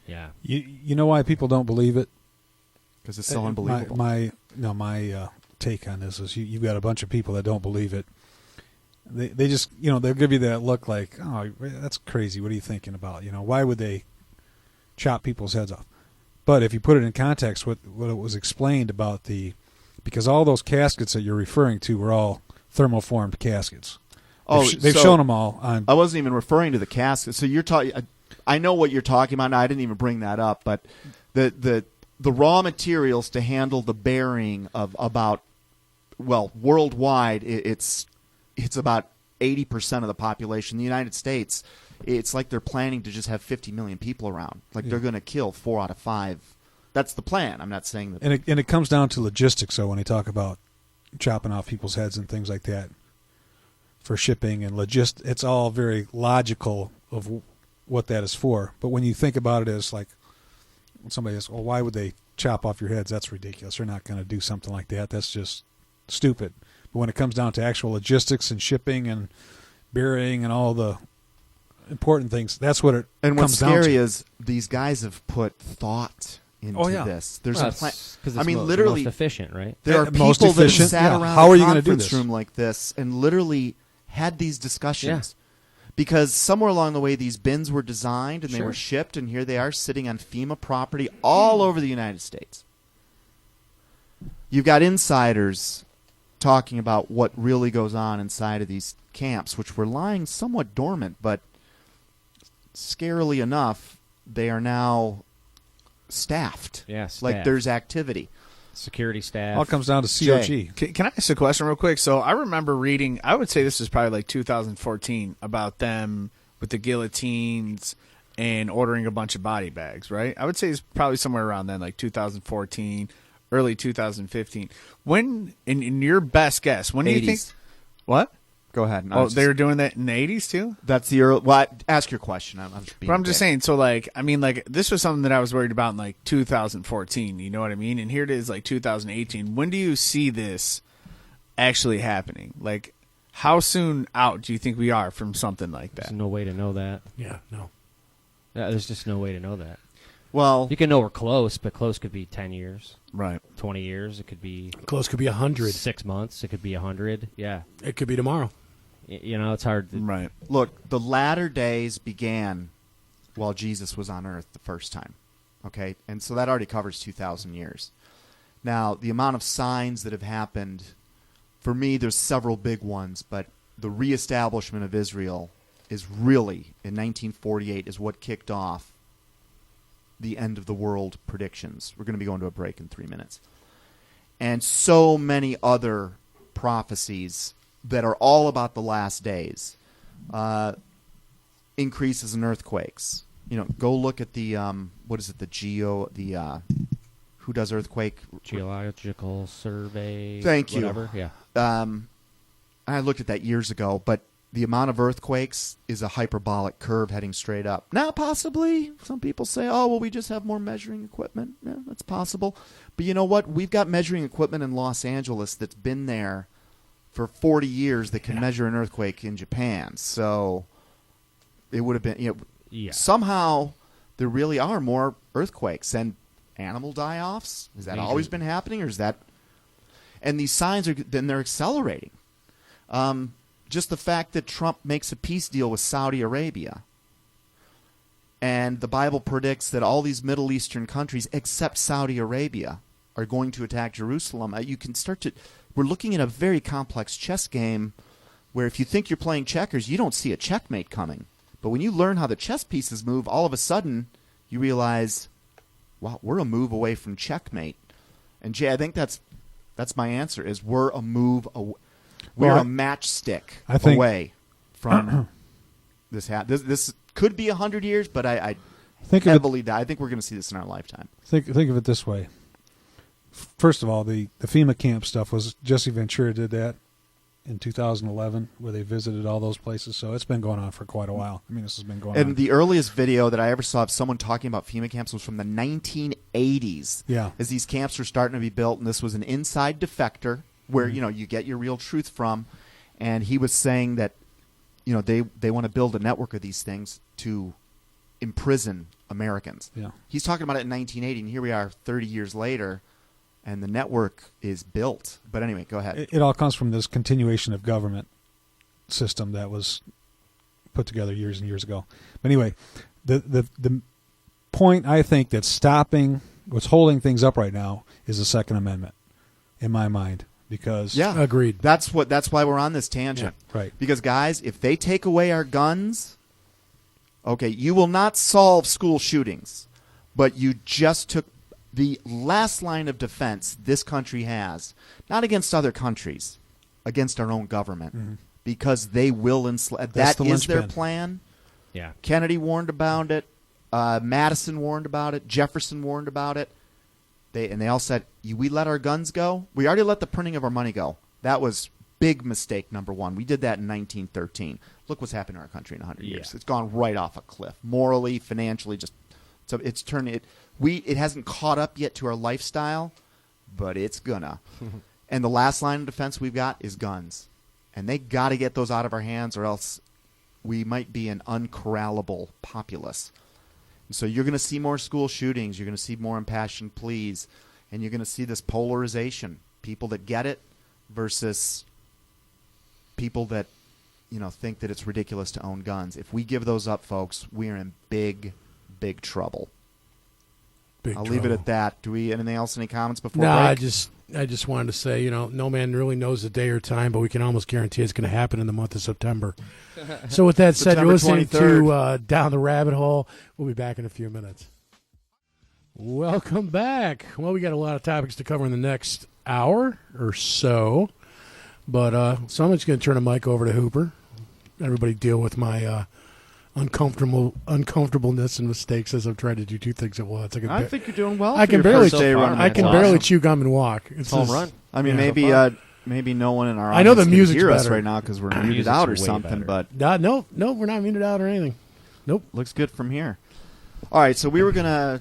Yeah. You know why people don't believe it? Because it's so unbelievable. My take on this is you've got a bunch of people that don't believe it. They just, they'll give you that look like, oh, that's crazy. What are you thinking about? Why would they chop people's heads off? But if you put it in context, what it was explained about because all those caskets that you're referring to were all thermoformed caskets. They've shown them all on. I wasn't even referring to the caskets. So you're talking. I know what you're talking about. I didn't even bring that up, but the raw materials to handle the burying of worldwide, it's about 80% of the population. In the United States, it's like they're planning to just have 50 million people around. Like they're going to kill 4 out of 5. That's the plan. I'm not saying that. And it comes down to logistics. So when they talk about chopping off people's heads and things like that for shipping and it's all very logical of what that is for. But when you think about it as like when somebody says, well, why would they chop off your heads? That's ridiculous. They're not going to do something like that. That's just stupid. But when it comes down to actual logistics and shipping and burying and all the important things, that's what it and comes down to. And what's scary is these guys have put thought into this. There's a plan. I mean, literally, most efficient, right? There are people that have sat around How are you a going to do conference this? room like this and literally had these discussions. Because somewhere along the way, these bins were designed and they were shipped, and here they are sitting on FEMA property all over the United States. You've got insiders talking about what really goes on inside of these camps, which were lying somewhat dormant, but scarily enough, they are now staffed. Yeah, staffed. Like there's activity. Security staff. All comes down to COG. Can I ask a question real quick? So I remember reading, I would say this was probably like 2014, about them with the guillotines and ordering a bunch of body bags, right? I would say it's probably somewhere around then, like 2014, early 2015. When, in your best guess, when do you think? What? Go ahead. They were doing that in the 80s too? That's the early. Well, ask your question. I'm just saying. So, this was something that I was worried about in like 2014. You know what I mean? And here it is, like 2018. When do you see this actually happening? Like, how soon out do you think we are from something like that? There's no way to know that. Yeah, no. Yeah, there's just no way to know that. Well, you can know we're close, but close could be 10 years. Right. 20 years. It could be... Close could be 100. 6 months. It could be 100. Yeah. It could be tomorrow. It's hard to... Right. Look, the latter days began while Jesus was on earth the first time. Okay? And so that already covers 2,000 years. Now, the amount of signs that have happened, for me, there's several big ones, but the reestablishment of Israel is really, in 1948, is what kicked off the end of the world predictions. We're going to be going to a break in 3 minutes. And so many other prophecies that are all about the last days. Increases in earthquakes. Go look at the who does earthquake? Geological survey. Thank you. Whatever. Yeah. I looked at that years ago, but the amount of earthquakes is a hyperbolic curve heading straight up. Now, possibly, some people say, oh, well, we just have more measuring equipment. Yeah, that's possible. But you know what? We've got measuring equipment in Los Angeles that's been there for 40 years that can measure an earthquake in Japan. So it would have been, somehow there really are more earthquakes and animal die-offs. Has that always been happening, or is that? And these signs they're accelerating. Just the fact that Trump makes a peace deal with Saudi Arabia, and the Bible predicts that all these Middle Eastern countries, except Saudi Arabia, are going to attack Jerusalem. You can start to. We're looking at a very complex chess game where if you think you're playing checkers, you don't see a checkmate coming. But when you learn how the chess pieces move, all of a sudden you realize, wow, we're a move away from checkmate. And Jay, I think that's my answer, is we're a move away. We're a matchstick away from this. This could be 100 years, but I think we're going to see this in our lifetime. Think of it this way. First of all, the FEMA camp stuff was Jesse Ventura did that. in 2011 where they visited all those places. So it's been going on for quite a while. I mean, this has been going on. And the earliest video that I ever saw of someone talking about FEMA camps was from the 1980s. Yeah. As these camps were starting to be built, and this was an inside defector where, you get your real truth from. And he was saying that, they want to build a network of these things to imprison Americans. Yeah. He's talking about it in 1980, and here we are 30 years later, and the network is built. But anyway, go ahead. It all comes from this continuation of government system that was put together years and years ago. But anyway, the point I think that's stopping, what's holding things up right now, is the Second Amendment, in my mind. Because agreed. That's why we're on this tangent. Yeah, right. Because guys, if they take away our guns, okay, you will not solve school shootings, but you just took the last line of defense this country has, not against other countries, against our own government, because they will enslave. That is their plan. Yeah. Kennedy warned about it. Madison warned about it. Jefferson warned about it. They all said, we let our guns go. We already let the printing of our money go. That was big mistake number one. We did that in 1913. Look what's happened to our country in 100 years. It's gone right off a cliff, morally, financially. So it's turned it. It hasn't caught up yet to our lifestyle, but it's gonna. And the last line of defense we've got is guns, and they got to get those out of our hands, or else we might be an uncorrallable populace. So you're going to see more school shootings. You're going to see more impassioned pleas. And you're going to see this polarization. People that get it versus people that, think that it's ridiculous to own guns. If we give those up, folks, we are in big, big trouble. I'll leave it at that. Do we anything else? Any comments before break? I just wanted to say, no man really knows the day or time, but we can almost guarantee it's going to happen in the month of September. So with that said, you're listening 23rd. to Down the Rabbit Hole. We'll be back in a few minutes. Welcome back. Well, we got a lot of topics to cover in the next hour or so, but so I'm just going to turn the mic over to Hooper. Everybody deal with my uncomfortableness and mistakes as I'm trying to do two things at once. I think you're doing well. I can barely chew gum and walk. It's home run. I mean, maybe no one in our audience I know the can music's hear us better. right now because we're muted out or something. Better. But no, we're not muted out or anything. Nope, looks good from here. All right, so we're gonna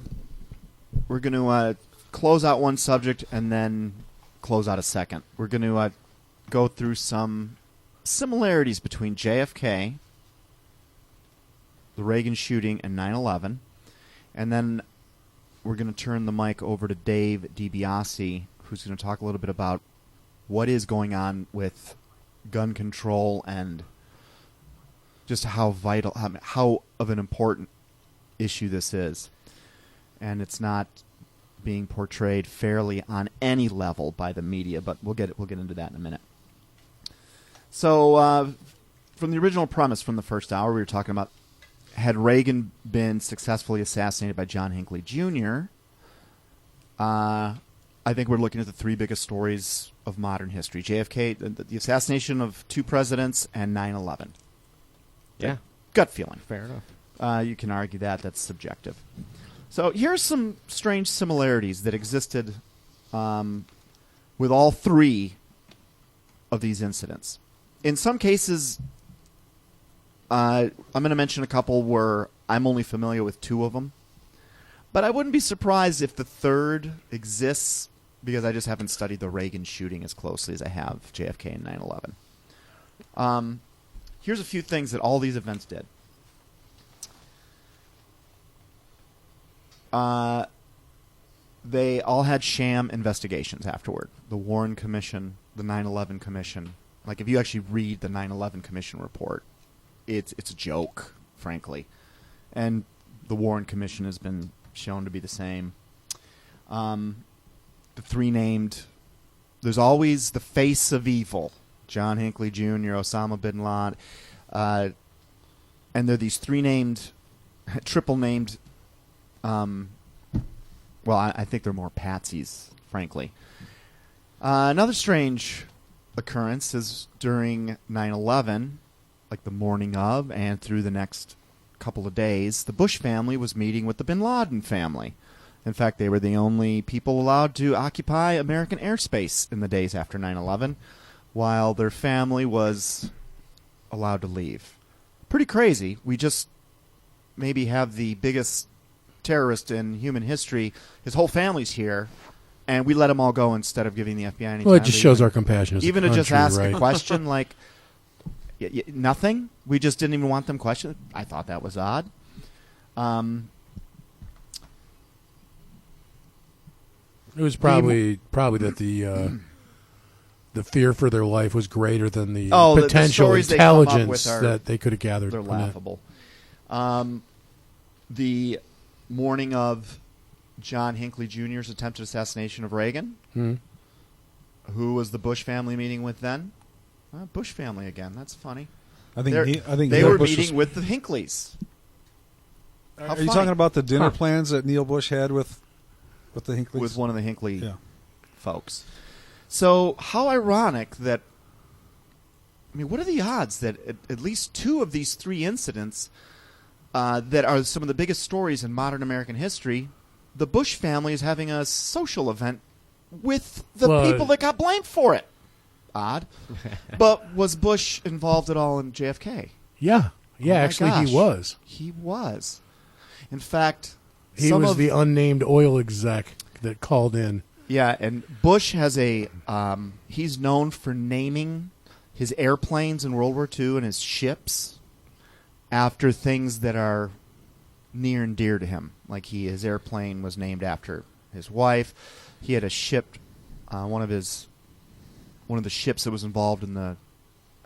close out one subject and then close out a second. We're gonna go through some similarities between JFK, the Reagan shooting, and 9/11, and then we're going to turn the mic over to Dave DiBiase, who's going to talk a little bit about what is going on with gun control and just how vital, how of an important issue this is. And it's not being portrayed fairly on any level by the media, but we'll get into that in a minute. So, from the original premise from the first hour, we were talking about, had Reagan been successfully assassinated by John Hinckley Jr., I think we're looking at the three biggest stories of modern history. JFK, the assassination of two presidents, and 9/11. Yeah. Gut feeling. Fair enough. You can argue that. That's subjective. So here's some strange similarities that existed with all three of these incidents. In some cases, I'm going to mention a couple where I'm only familiar with two of them. But I wouldn't be surprised if the third exists, because I just haven't studied the Reagan shooting as closely as I have JFK and 9/11. Here's a few things that all these events did. They all had sham investigations afterward. The Warren Commission, the 9/11 Commission. Like, if you actually read the 9/11 Commission report, it's a joke, frankly. And the Warren Commission has been shown to be the same. The three named, there's always the face of evil. John Hinckley Jr., Osama bin Laden. And they're these three named, triple named, well, I think they're more patsies, frankly. Another strange occurrence is during 9/11, like the morning of and through the next couple of days, the Bush family was meeting with the bin Laden family. In fact, they were the only people allowed to occupy American airspace in the days after 9/11. while their family was allowed to leave. Pretty crazy. We just maybe have the biggest terrorist in human history. His whole family's here, and we let them all go instead of giving the FBI any time. Well, it just shows our compassion as even a to country, just ask right? a question like nothing. We just didn't even want them questioned. I thought that was odd. It was probably that the fear for their life was greater than the potential stories they come up intelligence with are- that they could have gathered. They're from that. laughable. The morning of John Hinckley Jr.'s attempted assassination of Reagan, who was the Bush family meeting with then? Bush family again. That's funny. I think they were meeting with the Hinckleys. Are you talking about the dinner plans that Neil Bush had with the Hinckley? With one of the Hinckley folks. So how ironic that, I mean, what are the odds that at least two of these three incidents that are some of the biggest stories in modern American history, the Bush family is having a social event with the people that got blamed for it? Odd. But was Bush involved at all in JFK? Yeah. Yeah, actually gosh. he was. He was. In fact, he was the unnamed oil exec that called in. Yeah, and Bush has he's known for naming his airplanes in World War II and his ships after things that are near and dear to him. Like his airplane was named after his wife. He had a ship, one of the ships that was involved in the,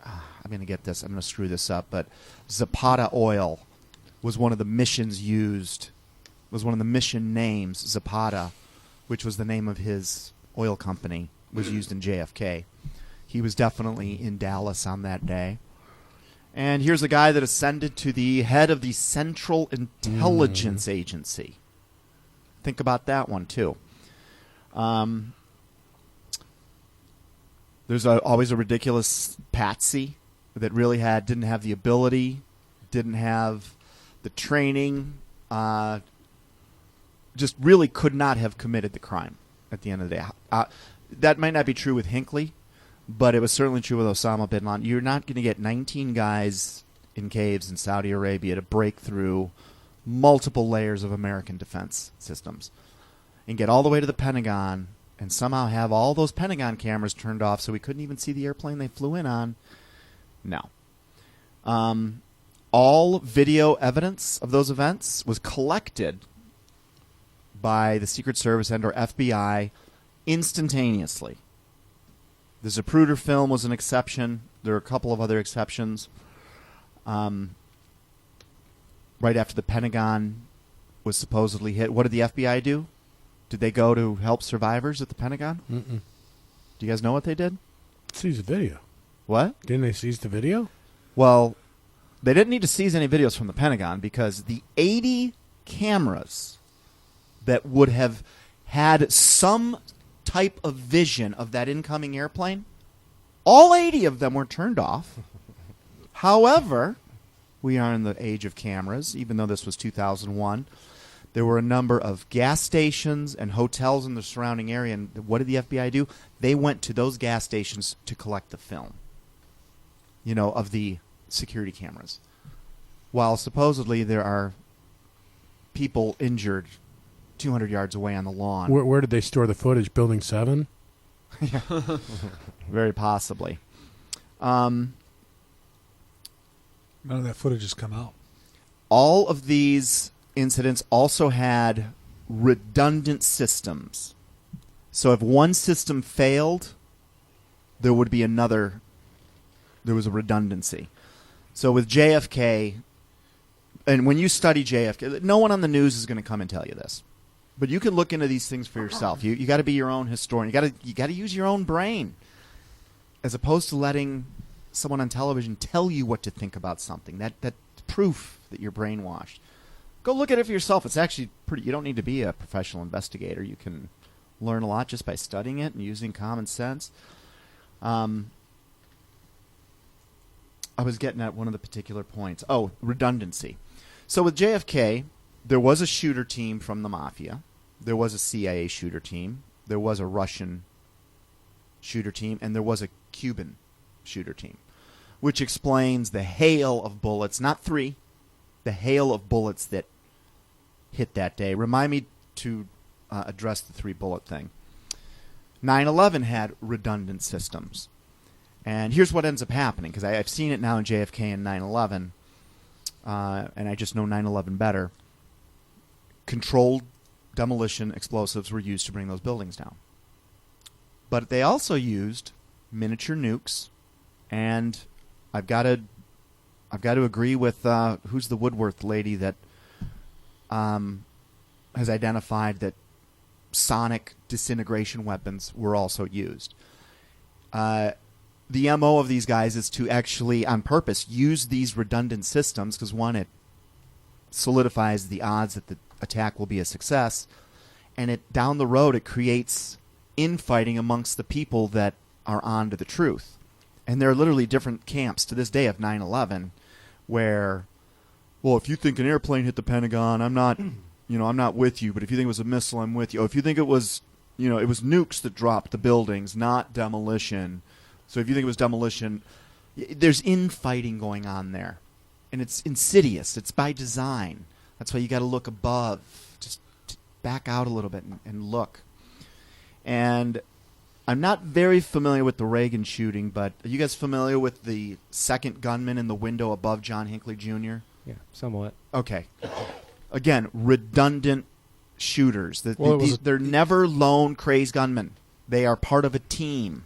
I'm going to get this, I'm going to screw this up, but Zapata oil was one of the missions used, was one of the mission names, Zapata, which was the name of his oil company, was used in JFK. He was definitely in Dallas on that day. And here's a guy that ascended to the head of the Central Intelligence Agency. Think about that one, too. There's always a ridiculous patsy that really didn't have the ability, didn't have the training, just really could not have committed the crime at the end of the day. That might not be true with Hinckley, but it was certainly true with Osama bin Laden. You're not going to get 19 guys in caves in Saudi Arabia to break through multiple layers of American defense systems and get all the way to the Pentagon and somehow have all those Pentagon cameras turned off so we couldn't even see the airplane they flew in on. No. All video evidence of those events was collected by the Secret Service and or FBI instantaneously. The Zapruder film was an exception. There are a couple of other exceptions. Right after the Pentagon was supposedly hit, what did the FBI do? Did they go to help survivors at the Pentagon? Mm-mm. Do you guys know what they did? Seize the video. What? Didn't they seize the video? Well, they didn't need to seize any videos from the Pentagon because the 80 cameras that would have had some type of vision of that incoming airplane, all 80 of them were turned off. However, we are in the age of cameras, even though this was 2001. There were a number of gas stations and hotels in the surrounding area, and what did the FBI do? They went to those gas stations to collect the film, of the security cameras. While supposedly there are people injured 200 yards away on the lawn. Where did they store the footage? Building 7? Very possibly. None of that footage has come out. All of these incidents also had redundant systems. So if one system failed, there would be another. There was a redundancy. So with JFK, and when you study JFK, no one on the news is going to come and tell you this. But you can look into these things for yourself. You got to be your own historian. You got to use your own brain, as opposed to letting someone on television tell you what to think about something. That proof that you're brainwashed. Go look at it for yourself. It's actually pretty. You don't need to be a professional investigator. You can learn a lot just by studying it and using common sense. I was getting at one of the particular points. Oh, redundancy. So with JFK, there was a shooter team from the Mafia. There was a CIA shooter team. There was a Russian shooter team, and there was a Cuban shooter team, which explains the hail of bullets, not 3, the hail of bullets that hit that day. Remind me to address the 3-bullet thing. 9/11 had redundant systems. And here's what ends up happening, because I've seen it now in JFK and 9/11, and I just know 9/11 better. Controlled demolition explosives were used to bring those buildings down. But they also used miniature nukes, and I've got to agree with who's the Woodworth lady that has identified that sonic disintegration weapons were also used. The MO of these guys is to actually, on purpose, use these redundant systems because, one, it solidifies the odds that the attack will be a success, and it down the road it creates infighting amongst the people that are on to the truth. And there are literally different camps to this day of 9/11 where, well, if you think an airplane hit the Pentagon, I'm not with you, but if you think it was a missile, I'm with you. Oh, if you think it was nukes that dropped the buildings, not demolition. So if you think it was demolition, there's infighting going on there. And it's insidious. It's by design. That's why you got to look above. Just back out a little bit and look. And I'm not very familiar with the Reagan shooting, but are you guys familiar with the second gunman in the window above John Hinckley Jr.? Yeah, somewhat. Okay. Again, redundant shooters. Well, They're never lone crazed gunmen. They are part of a team,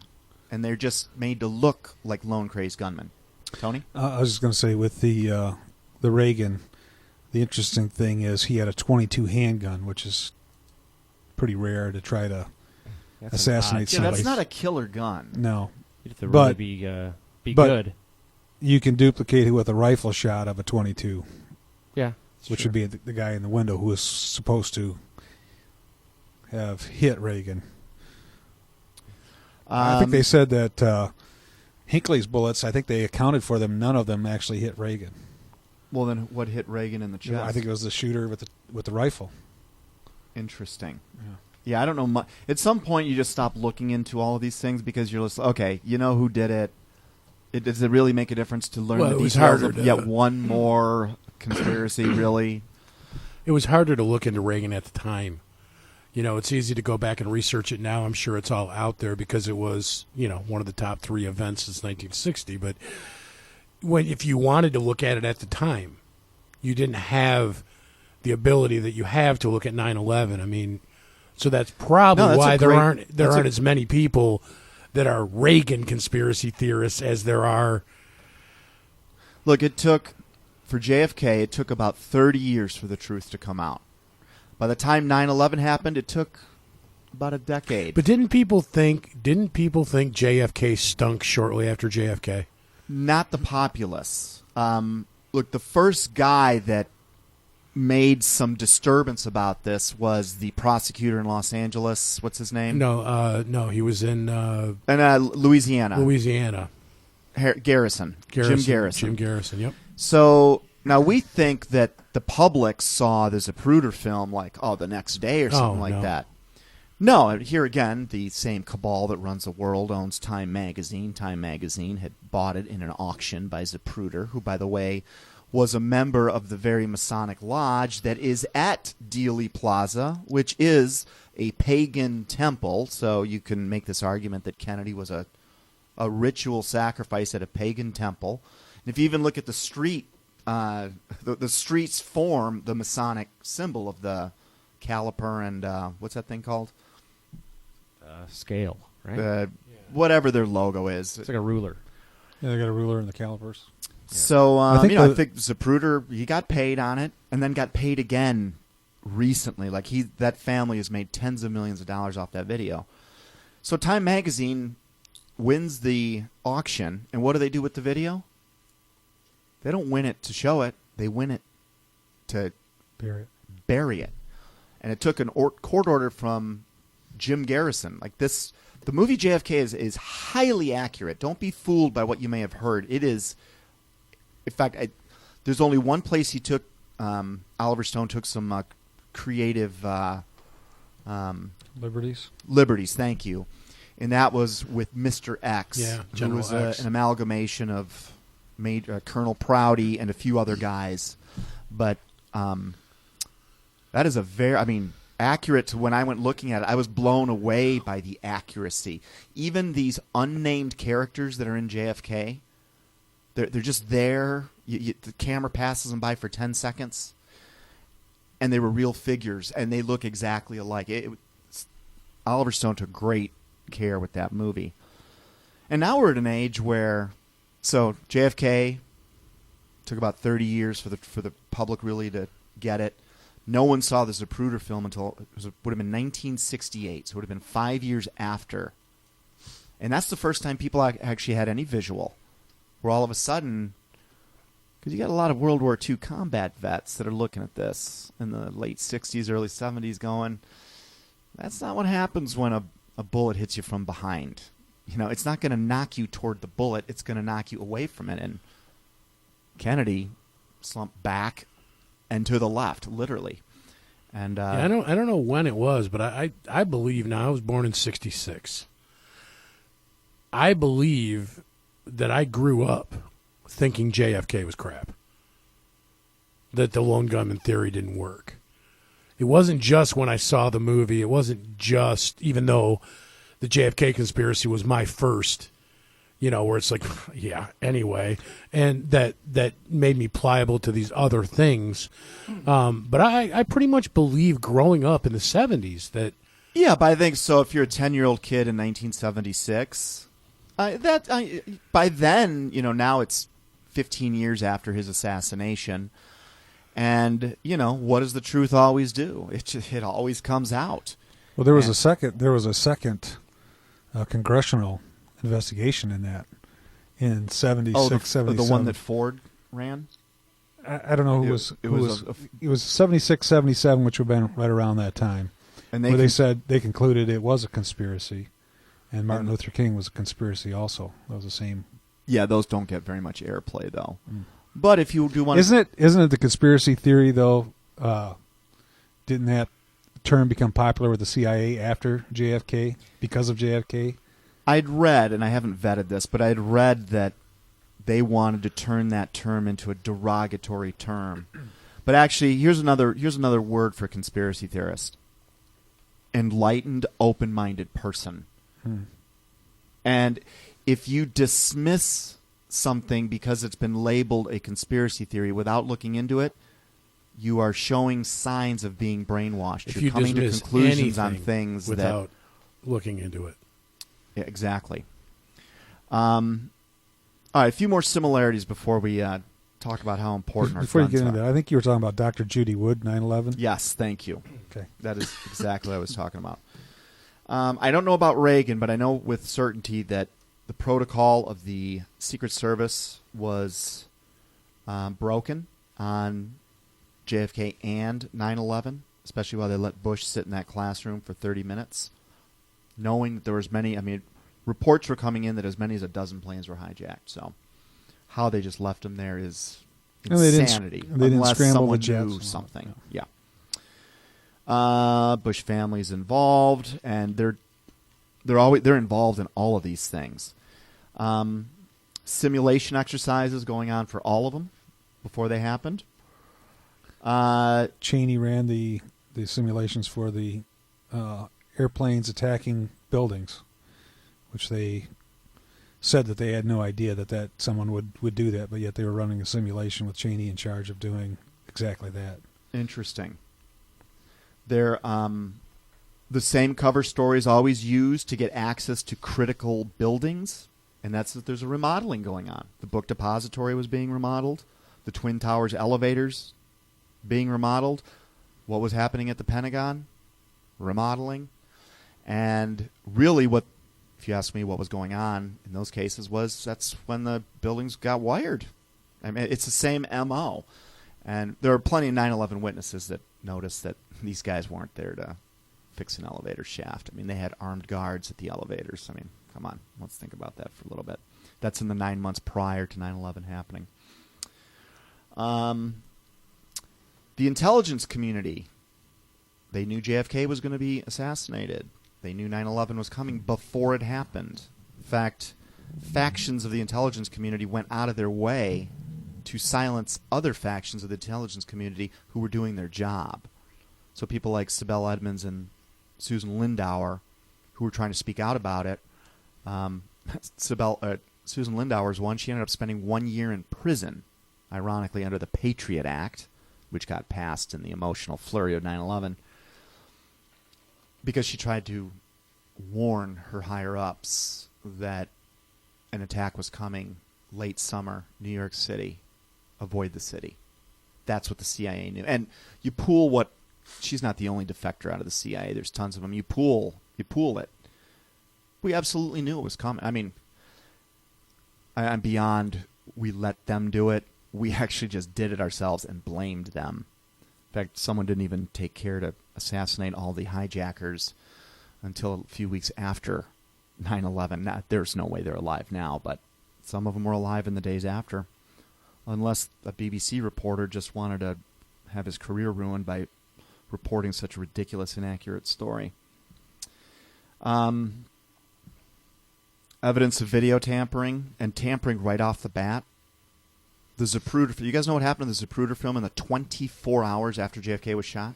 and they're just made to look like lone crazed gunmen. Tony? I was just going to say with the Reagan, the interesting thing is he had a .22 handgun, which is pretty rare to try to assassinate somebody. That's not a killer gun. No. You have to really be good. You can duplicate it with a rifle shot of a .22. Yeah. Which would be the guy in the window who was supposed to have hit Reagan. I think they said that Hinckley's bullets, I think they accounted for them. None of them actually hit Reagan. Well, then what hit Reagan in the chest? I think it was the shooter with the rifle. Interesting. Yeah, I don't know. At some point, you just stop looking into all of these things because you're just, okay, you know who did it. Does it really make a difference to learn the details of yet one more conspiracy, really? It was harder to look into Reagan at the time. You know, it's easy to go back and research it now. I'm sure it's all out there because it was, one of the top 3 events since 1960. But if you wanted to look at it at the time, you didn't have the ability that you have to look at 9/11. I mean, so that's probably why there aren't as many people that are Reagan conspiracy theorists as there are. Look, for JFK, it took about 30 years for the truth to come out. By the time 9/11 happened, it took about a decade. But didn't people think JFK stunk shortly after JFK? Not the populace. Look, the first guy that made some disturbance about this was the prosecutor in Los Angeles. What's his name? No, he was in Louisiana. Garrison. Jim Garrison. Jim Garrison, yep. So now we think that the public saw the Zapruder film like, the next day or something like that. No, here again, the same cabal that runs the world owns Time Magazine. Time Magazine had bought it in an auction by Zapruder, who, by the way, was a member of the very Masonic lodge that is at Dealey Plaza, which is a pagan temple. So you can make this argument that Kennedy was a ritual sacrifice at a pagan temple. And if you even look at the street, the streets form the Masonic symbol of the caliper and what's that thing called? Scale, right? Whatever their logo is. It's like a ruler. Yeah, they got a ruler in the calipers. So, I think Zapruder, he got paid on it and then got paid again recently. Like that family has made tens of millions of dollars off that video. So Time Magazine wins the auction, and what do they do with the video? They don't win it to show it. They win it to bury it. And it took a court order from Jim Garrison. Like this, the movie JFK is highly accurate. Don't be fooled by what you may have heard. It is, in fact, there's only one place he took, Oliver Stone took some creative liberties. Liberties, thank you. and that was with Mr. X, who General was X. an amalgamation of Colonel Prouty and a few other guys. But that is accurate to when I went looking at it. I was blown away by the accuracy. Even these unnamed characters that are in JFK, they're just there. The camera passes them by for 10 seconds, and they were real figures, and they look exactly alike. Oliver Stone took great care with that movie. And now we're at an age where, so JFK took about 30 years for the public really to get it. No one saw the Zapruder film until would have been 1968, so it would have been 5 years after. And that's the first time people actually had any visual, where all of a sudden, because you got a lot of World War II combat vets that are looking at this in the late 60s, early 70s going, that's not what happens when a bullet hits you from behind. It's not going to knock you toward the bullet. It's going to knock you away from it. And Kennedy slumped back and to the left, literally. And I don't know when it was, but I believe now. I was born in '66. I believe that I grew up thinking JFK was crap. That the lone gunman theory didn't work. It wasn't just when I saw the movie. It wasn't just, even though the JFK conspiracy was my first, where it's like, yeah, anyway. And that made me pliable to these other things. But I pretty much believe growing up in the 70s that... Yeah, but I think so. If you're a 10-year-old kid in 1976, by then, now it's 15 years after his assassination. And, what does the truth always do? It always comes out. Well, there was a second congressional investigation in that in 76, 77. The one that Ford ran? I don't know who it was 76, 77, which would have been right around that time. And they said they concluded it was a conspiracy, and Martin Luther King was a conspiracy also. That was the same. Yeah, those don't get very much airplay, though. Mm. But if you do want, isn't it the conspiracy theory though? Didn't that term become popular with the CIA after JFK because of JFK? I'd read, and I haven't vetted this, but I'd read that they wanted to turn that term into a derogatory term. But actually, here's another word for conspiracy theorist: enlightened, open-minded person. And if you dismiss something because it's been labeled a conspiracy theory without looking into it, you are showing signs of being brainwashed. If You're coming to conclusions on things without looking into it. Yeah, exactly. All right, a few more similarities before we talk about how important our before you guns get into that, I think you were talking about Dr. Judy Wood, 9/11. Yes, thank you. Okay, that is exactly what I was talking about. I don't know about Reagan, but I know with certainty that the protocol of the Secret Service was broken on JFK and 9/11, especially while they let Bush sit in that classroom for 30 minutes, knowing that there was reports were coming in that as many as a dozen planes were hijacked. So how they just left them there is insanity. They didn't scramble someone the jets. knew something. Yeah. Bush family's involved, and they're involved in all of these things. Simulation exercises going on for all of them before they happened. Cheney ran the simulations for the airplanes attacking buildings, which they said that they had no idea that someone would do that, but yet they were running a simulation with Cheney in charge of doing exactly that. Interesting. They're the same cover stories always used to get access to critical buildings, and that's that there's a remodeling going on. The book depository was being remodeled. The Twin Towers elevators being remodeled. What was happening at the Pentagon? Remodeling. And really if you ask me what was going on in those cases that's when the buildings got wired. I mean, it's the same MO. And there are plenty of 9/11 witnesses that noticed that these guys weren't there to fix an elevator shaft. I mean, they had armed guards at the elevators. I mean, come on. Let's think about that for a little bit. That's in the 9 months prior to 9/11 happening. The intelligence community, they knew JFK was going to be assassinated. They knew 9/11 was coming before it happened. In fact, factions of the intelligence community went out of their way to silence other factions of the intelligence community who were doing their job. So people like Sibel Edmonds and Susan Lindauer, who were trying to speak out about it. Susan Lindauer's one. She ended up spending 1 year in prison, ironically under the Patriot Act, which got passed in the emotional flurry of 9/11, because she tried to warn her higher-ups that an attack was coming late summer, New York City. Avoid the city. That's what the CIA knew. And you pool what... She's not the only defector out of the CIA. There's tons of them. You pool it. We absolutely knew it was coming. I mean, I'm beyond we let them do it. We actually just did it ourselves and blamed them. In fact, someone didn't even take care to assassinate all the hijackers until a few weeks after 9/11. There's no way they're alive now, but some of them were alive in the days after. Unless a BBC reporter just wanted to have his career ruined by reporting such a ridiculous, inaccurate story. Evidence of video tampering and tampering right off the bat. The Zapruder. You guys know what happened to the Zapruder film in the 24 hours after JFK was shot?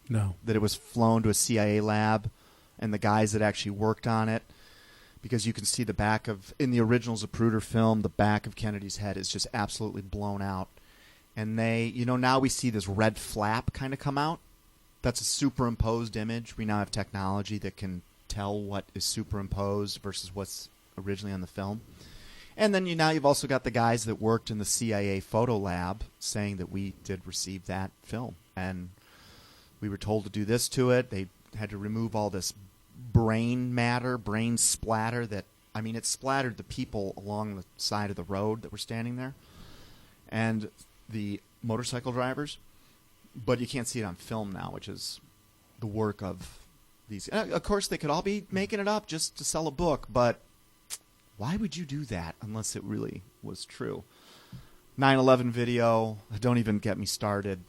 No. That it was flown to a CIA lab, and the guys that actually worked on it, because you can see the back of, in the original Zapruder film, the back of Kennedy's head is just absolutely blown out. And they, now we see this red flap kind of come out. That's a superimposed image. We now have technology that can tell what is superimposed versus what's originally on the film. And then you've also got the guys that worked in the CIA photo lab saying that we did receive that film. And we were told to do this to it. They had to remove all this brain splatter that, it splattered the people along the side of the road that were standing there and the motorcycle drivers. But you can't see it on film now, which is the work of these. Of course, they could all be making it up just to sell a book, but why would you do that unless it really was true? 9/11 video, don't even get me started.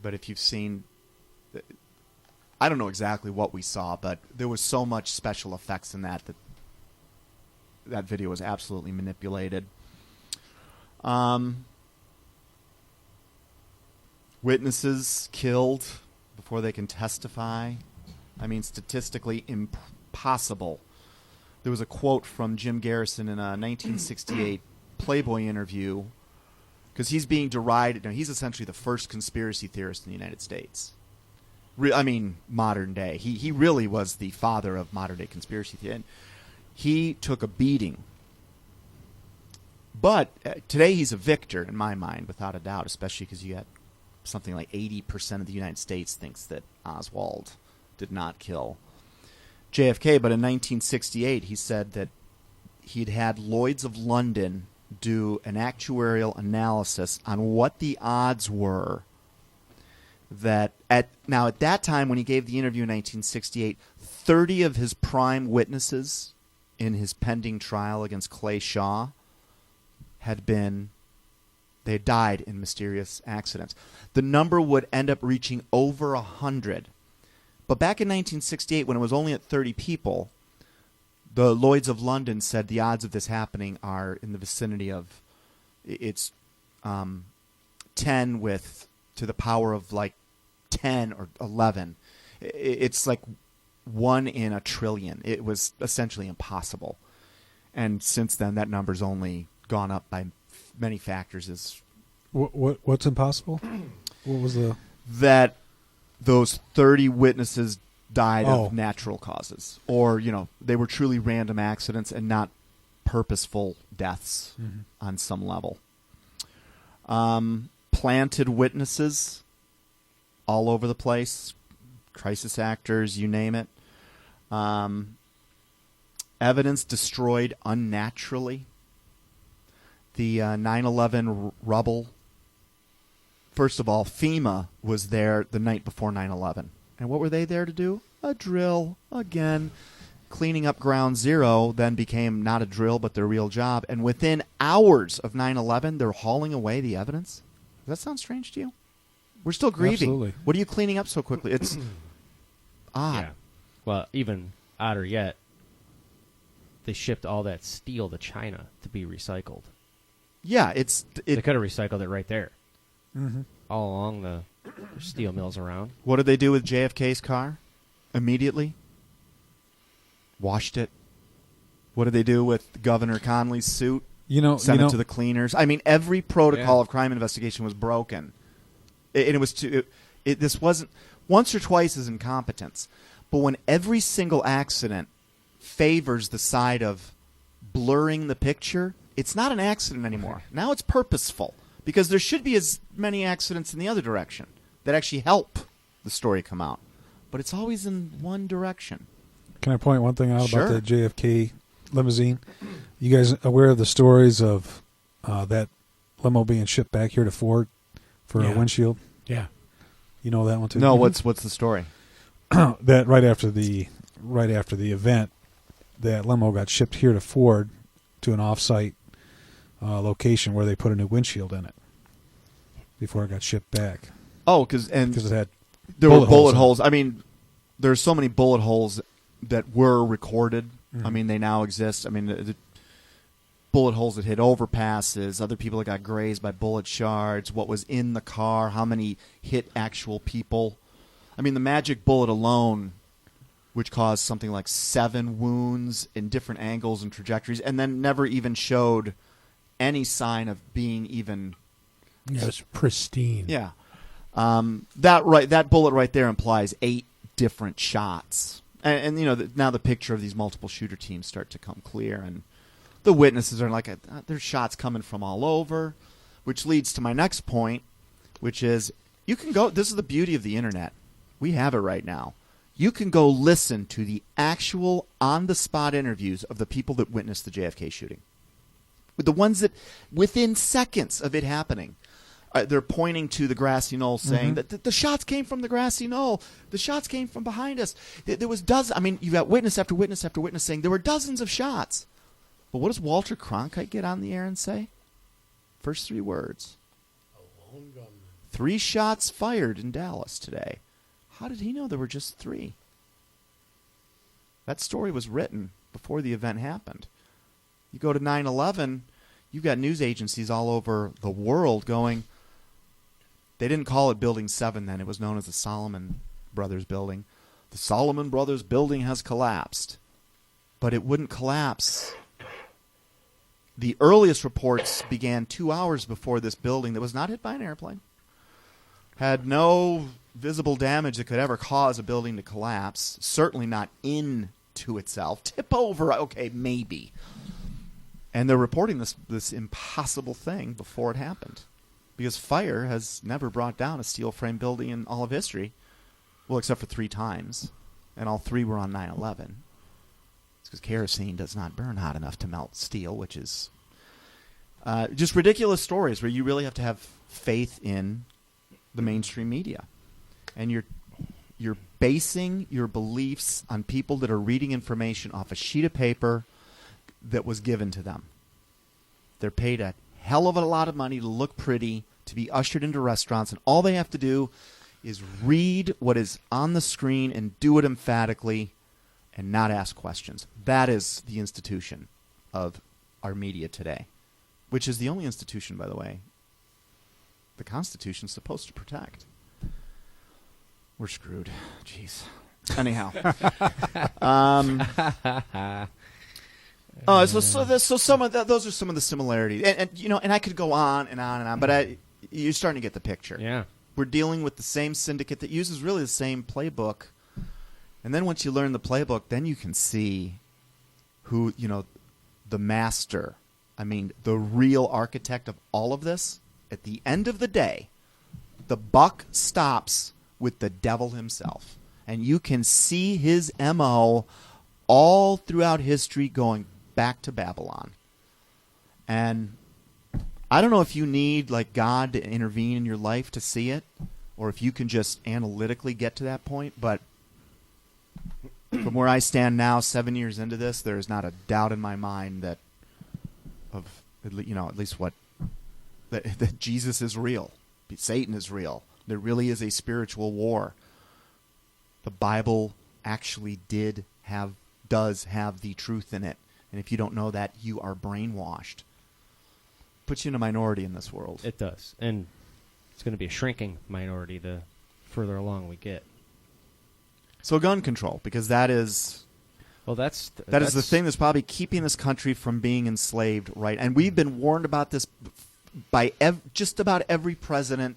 But if you've seen... I don't know exactly what we saw, but there was so much special effects in that video was absolutely manipulated. Witnesses killed before they can testify. Statistically impossible. There was a quote from Jim Garrison in a 1968 Playboy interview, because he's being derided. He's essentially the first conspiracy theorist in the United States. Modern day. He really was the father of modern day conspiracy theory. And he took a beating. But today he's a victor in my mind, without a doubt, especially because you got something like 80% of the United States thinks that Oswald did not kill JFK. But in 1968, he said that he'd had Lloyd's of London do an actuarial analysis on what the odds were that at that time, when he gave the interview in 1968, 30 of his prime witnesses in his pending trial against Clay Shaw had died in mysterious accidents. The number would end up reaching over 100. But back in 1968, when it was only at 30 people, the Lloyd's of London said the odds of this happening are in the vicinity of 10 to the power of 10 or 11. It's like 1 in a trillion. It was essentially impossible. And since then, that number's only gone up by many factors. What's impossible? What was that those 30 witnesses died of natural causes, or they were truly random accidents and not purposeful deaths on some level. Planted witnesses all over the place, crisis actors, you name it. Evidence destroyed unnaturally. The 9/11 rubble. First of all, FEMA was there the night before 9/11. And what were they there to do? A drill. Again, cleaning up ground zero then became not a drill, but their real job. And within hours of 9/11, they're hauling away the evidence. Does that sound strange to you? We're still grieving. Absolutely. What are you cleaning up so quickly? It's odd. Yeah. Well, even odder yet, they shipped all that steel to China to be recycled. Yeah, they could have recycled it right there. Mm-hmm. All along the steel mills around. What did they do with JFK's car? Immediately? Washed it. What did they do with Governor Connolly's suit? Sent it to the cleaners. I mean, every protocol of crime investigation was broken. This wasn't once or twice is incompetence, but when every single accident favors the side of blurring the picture, it's not an accident anymore. Now it's purposeful, because there should be as many accidents in the other direction that actually help the story come out. But it's always in one direction. Can I point one thing out Sure. about that JFK limousine? You guys aware of the stories of that limo being shipped back here to Ford for a windshield? Yeah. You know that one too? No, what's the story? That right after the event, that limo got shipped here to Ford to an off-site location where they put a new windshield in it before it got shipped back. Oh, because it had there were bullet holes. I mean, there's so many bullet holes that were recorded. Mm-hmm. I mean, they now exist. I mean, the bullet holes that hit overpasses, other people that got grazed by bullet shards, what was in the car, how many hit actual people. I mean, the magic bullet alone, which caused something like 7 wounds in different angles and trajectories, and then never even showed any sign of being even... Yeah, it was pristine. Yeah. That bullet right there implies 8 different shots. And now the picture of these multiple shooter teams start to come clear, and the witnesses are like, there's shots coming from all over, which leads to my next point, which is you can go, this is the beauty of the internet. We have it right now. You can go listen to the actual on-the-spot interviews of the people that witnessed the JFK shooting. With the ones that, within seconds of it happening, they're pointing to the grassy knoll, saying that the shots came from the grassy knoll. The shots came from behind us. There was dozens. I mean, you've got witness after witness after witness saying there were dozens of shots. But what does Walter Cronkite get on the air and say? First 3 words. A lone gunman. 3 shots fired in Dallas today. How did he know there were just 3? That story was written before the event happened. You go to 9/11, you've got news agencies all over the world going, they didn't call it Building 7 then. It was known as the Solomon Brothers Building. The Solomon Brothers Building has collapsed. But it wouldn't collapse. The earliest reports began 2 hours before this building that was not hit by an airplane. Had no visible damage that could ever cause a building to collapse. Certainly not into itself. Tip over, okay, maybe. And they're reporting this impossible thing before it happened. Because fire has never brought down a steel frame building in all of history. Well, except for 3 times. And all 3 were on 9/11. It's because kerosene does not burn hot enough to melt steel, which is just ridiculous stories where you really have to have faith in the mainstream media. And you're basing your beliefs on people that are reading information off a sheet of paper that was given to them. They're paid a hell of a lot of money to look pretty, to be ushered into restaurants, and all they have to do is read what is on the screen and do it emphatically and not ask questions. That is the institution of our media today, which is the only institution, by the way, the Constitution's supposed to protect. We're screwed. Jeez. Anyhow. So some of those are some of the similarities, and I could go on and on and on, but you're starting to get the picture. Yeah, we're dealing with the same syndicate that uses really the same playbook, and then once you learn the playbook, then you can see who the master. I mean, the real architect of all of this. At the end of the day, the buck stops with the devil himself, and you can see his MO all throughout history going back to Babylon. And I don't know if you need like God to intervene in your life to see it, or if you can just analytically get to that point, but from where I stand now, 7 years into this, there is not a doubt in my mind that Jesus is real. Satan is real. There really is a spiritual war. The Bible actually does have the truth in it. And if you don't know that, you are brainwashed. Puts you in a minority in this world. It does. And it's going to be a shrinking minority the further along we get. So gun control, because that is... Well, that's the thing that's probably keeping this country from being enslaved, right? And we've been warned about this by just about every president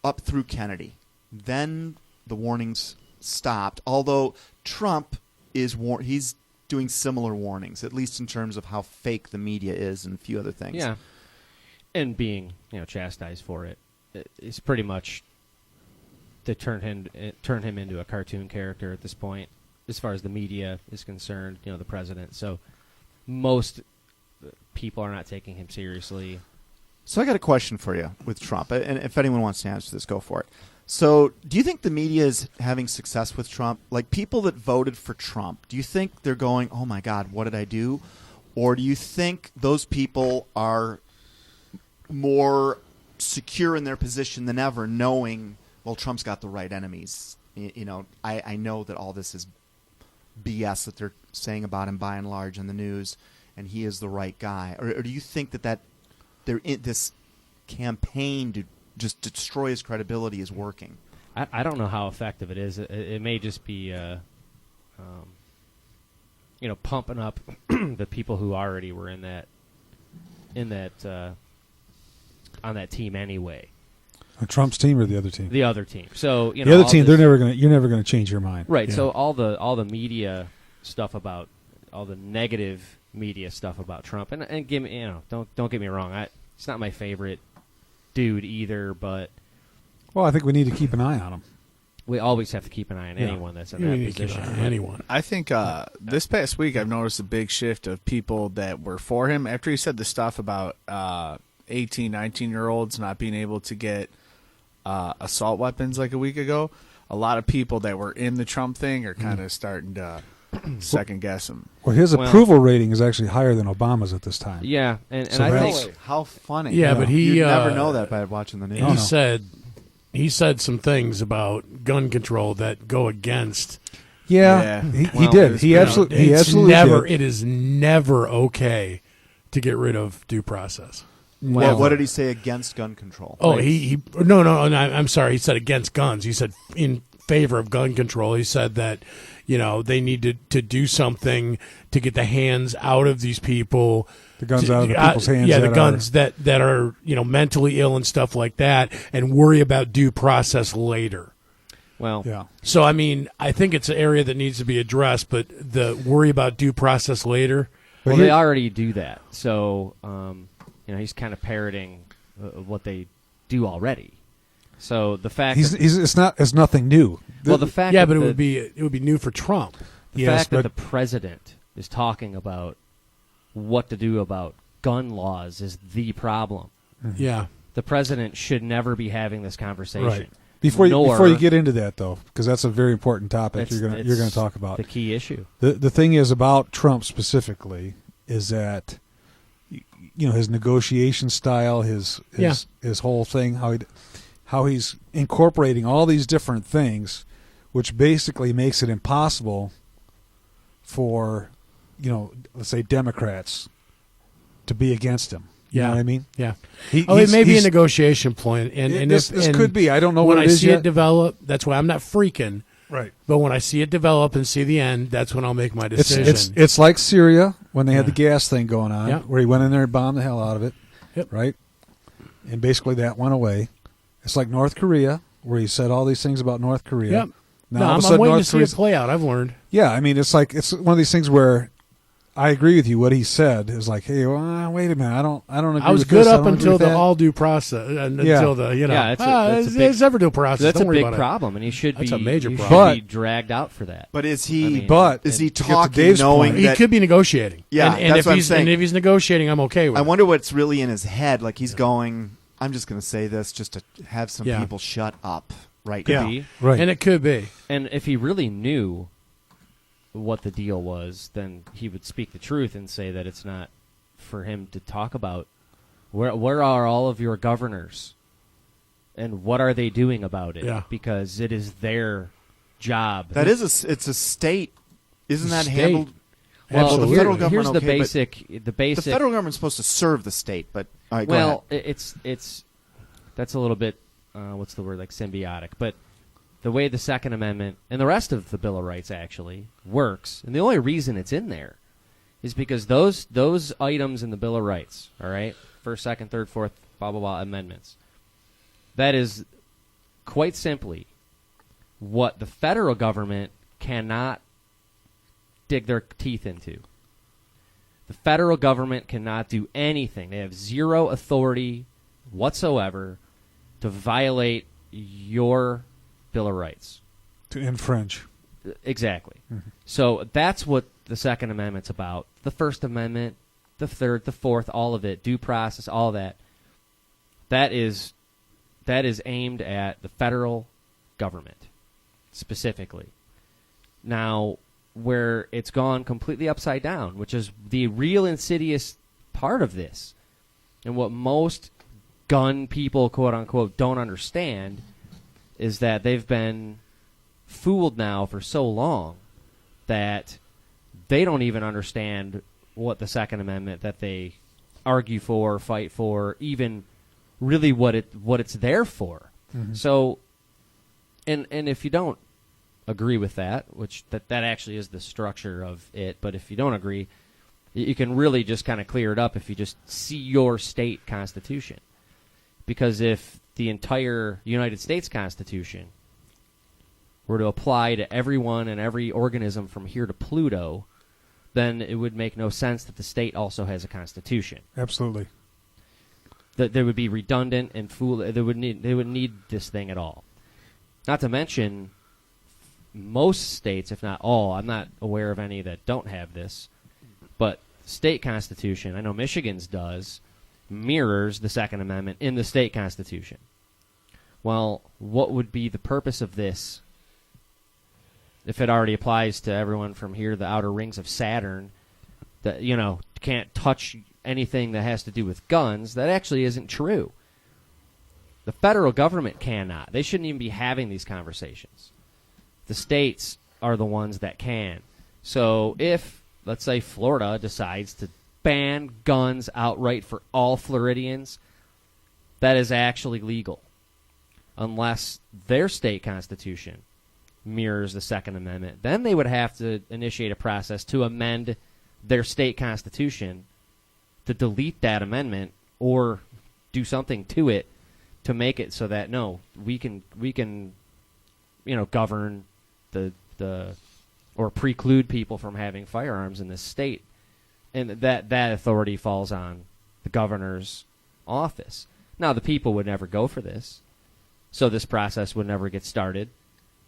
up through Kennedy. Then the warnings stopped, although Trump he's doing similar warnings, at least in terms of how fake the media is and a few other things. Yeah, and being chastised for it. It's pretty much to turn him into a cartoon character at this point, as far as the media is concerned, the president. So most people are not taking him seriously. So I got a question for you with Trump, and if anyone wants to answer this, go for it. So do you think the media is having success with Trump? Like, people that voted for Trump, do you think they're going, oh my God, what did I do? Or do you think those people are more secure in their position than ever, knowing, well, Trump's got the right enemies? I know that all this is BS that they're saying about him by and large in the news, and he is the right guy. Or do you think that they're in this campaign to just destroy his credibility is working? I don't know how effective it is. It may just be, pumping up the people who already were in that on that team anyway. Trump's team or the other team? The other team. So the other team, you're never gonna change your mind, right? Yeah. So all the media stuff about all the negative media stuff about Trump, and give me don't get me wrong, it's not my favorite dude either, but I think we need to keep an eye on him. We always have to keep an eye on anyone that's in that position. Anyone. I think this past week I've noticed a big shift of people that were for him. After he said the stuff about 18, 19-year-olds not being able to get assault weapons like a week ago, a lot of people that were in the Trump thing are kind of starting to second guess him. Well, his approval rating is actually higher than Obama's at this time. Yeah, and So I that's- think How funny. Yeah, but he You'd never know that by watching the news. He said some things about gun control that go against. Yeah. He did. He absolutely did. It is never okay to get rid of due process. Well, what did he say against gun control? Oh, no, I'm sorry. He said against guns. He said in favor of gun control. He said that, they need to do something to get the hands out of these people. The guns out of the people's hands. Yeah, the guns that are mentally ill and stuff like that, and worry about due process later. Well, yeah. So, I think it's an area that needs to be addressed, but the worry about due process later. Well, they already do that. So, he's kind of parroting what they do already. So the fact it's nothing new. Well, the fact but it would be new for Trump. The fact that the president is talking about what to do about gun laws is the problem. Mm-hmm. Yeah, the president should never be having this conversation. Right. Before you get into that, though, because that's a very important topic you're going to talk about. The key issue. The thing is about Trump specifically is that his negotiation style, his whole thing, how he's incorporating all these different things, which basically makes it impossible for let's say Democrats to be him. You know what I mean? Yeah. It may be a negotiation point, and this could be. I don't know when what it is I see yet. it develop. That's why I'm not freaking. Right. But when I see it develop and see the end, that's when I'll make my decision. It's like Syria when they had the gas thing going on, Yeah. where he went in there and bombed the hell out of it. Yep. Right. And basically that went away. It's like North Korea, where he said all these things about North Korea. Yep. Now, all of a I'm sudden waiting North to see Korea's- it play out. I've learned. Yeah, it's one of these things where I agree with you. What he said is like, hey, well, wait a minute, I don't agree. I was with good this, I up don't agree until with the that. all due process, until the it's ever due process. That's Don't a worry big about problem, and he should That's be. a major he problem. should be dragged out for that. But is he? But is he to get to talking Dave's knowing point- He that? could be negotiating. Yeah, and that's if what I'm he's saying. and if he's negotiating, I'm okay with I it. wonder what's really in his head. Like he's going, I'm just going to say this just to have some Yeah. people shut up right Could now. be. Right. And it could be. And if he really knew what the deal was, then he would speak the truth and say that it's not for him to talk about. Where are all of your governors? And what are they doing about it? Yeah. Because it is their job. It's a state. Isn't that State. handled? Well, the federal government. here's the okay, basic. The basic. The federal government's supposed to serve the state, but all right, go well, ahead. it's that's a little bit what's the word, like symbiotic, but the way the Second Amendment and the rest of the Bill of Rights actually works, and the only reason it's in there is because those items in the Bill of Rights, all right, first, second, third, fourth, blah blah blah amendments, that is quite simply what the federal government cannot dig their teeth into. The federal government cannot do anything. They have zero authority whatsoever to violate your Bill of Rights. To infringe. Exactly. Mm-hmm. So that's what the Second Amendment's about. The First Amendment, the Third, the Fourth, all of it, due process, all that. That is aimed at the federal government specifically. Now, where it's gone completely upside down, which is the real insidious part of this, and what most gun people, quote unquote, don't understand, is that they've been fooled now for so long that they don't even understand what the Second Amendment that they argue for, fight for, even really what it's there for. Mm-hmm. So, and if you don't agree with that, which that actually is the structure of it, but if you don't agree, you can really just kind of clear it up if you just see your state constitution. Because if the entire United States Constitution were to apply to everyone and every organism from here to Pluto, then it would make no sense that the state also has a constitution. Absolutely. That they would be redundant and they would need this thing at all. Not to mention, most states, if not all, I'm not aware of any that don't have this, but state constitution, I know Michigan's does, mirrors the Second Amendment in the state constitution. Well, what would be the purpose of this if it already applies to everyone from here to the outer rings of Saturn, that, you know, can't touch anything that has to do with guns? That actually isn't true. The federal government cannot. They shouldn't even be having these conversations. The states are the ones that can. So if, let's say, Florida decides to ban guns outright for all Floridians, that is actually legal, unless their state constitution mirrors the Second Amendment. Then they would have to initiate a process to amend their state constitution to delete that amendment or do something to it to make it so that, no, we can govern the or preclude people from having firearms in this state, and that authority falls on the governor's office. Now, the people would never go for this, so this process would never get started.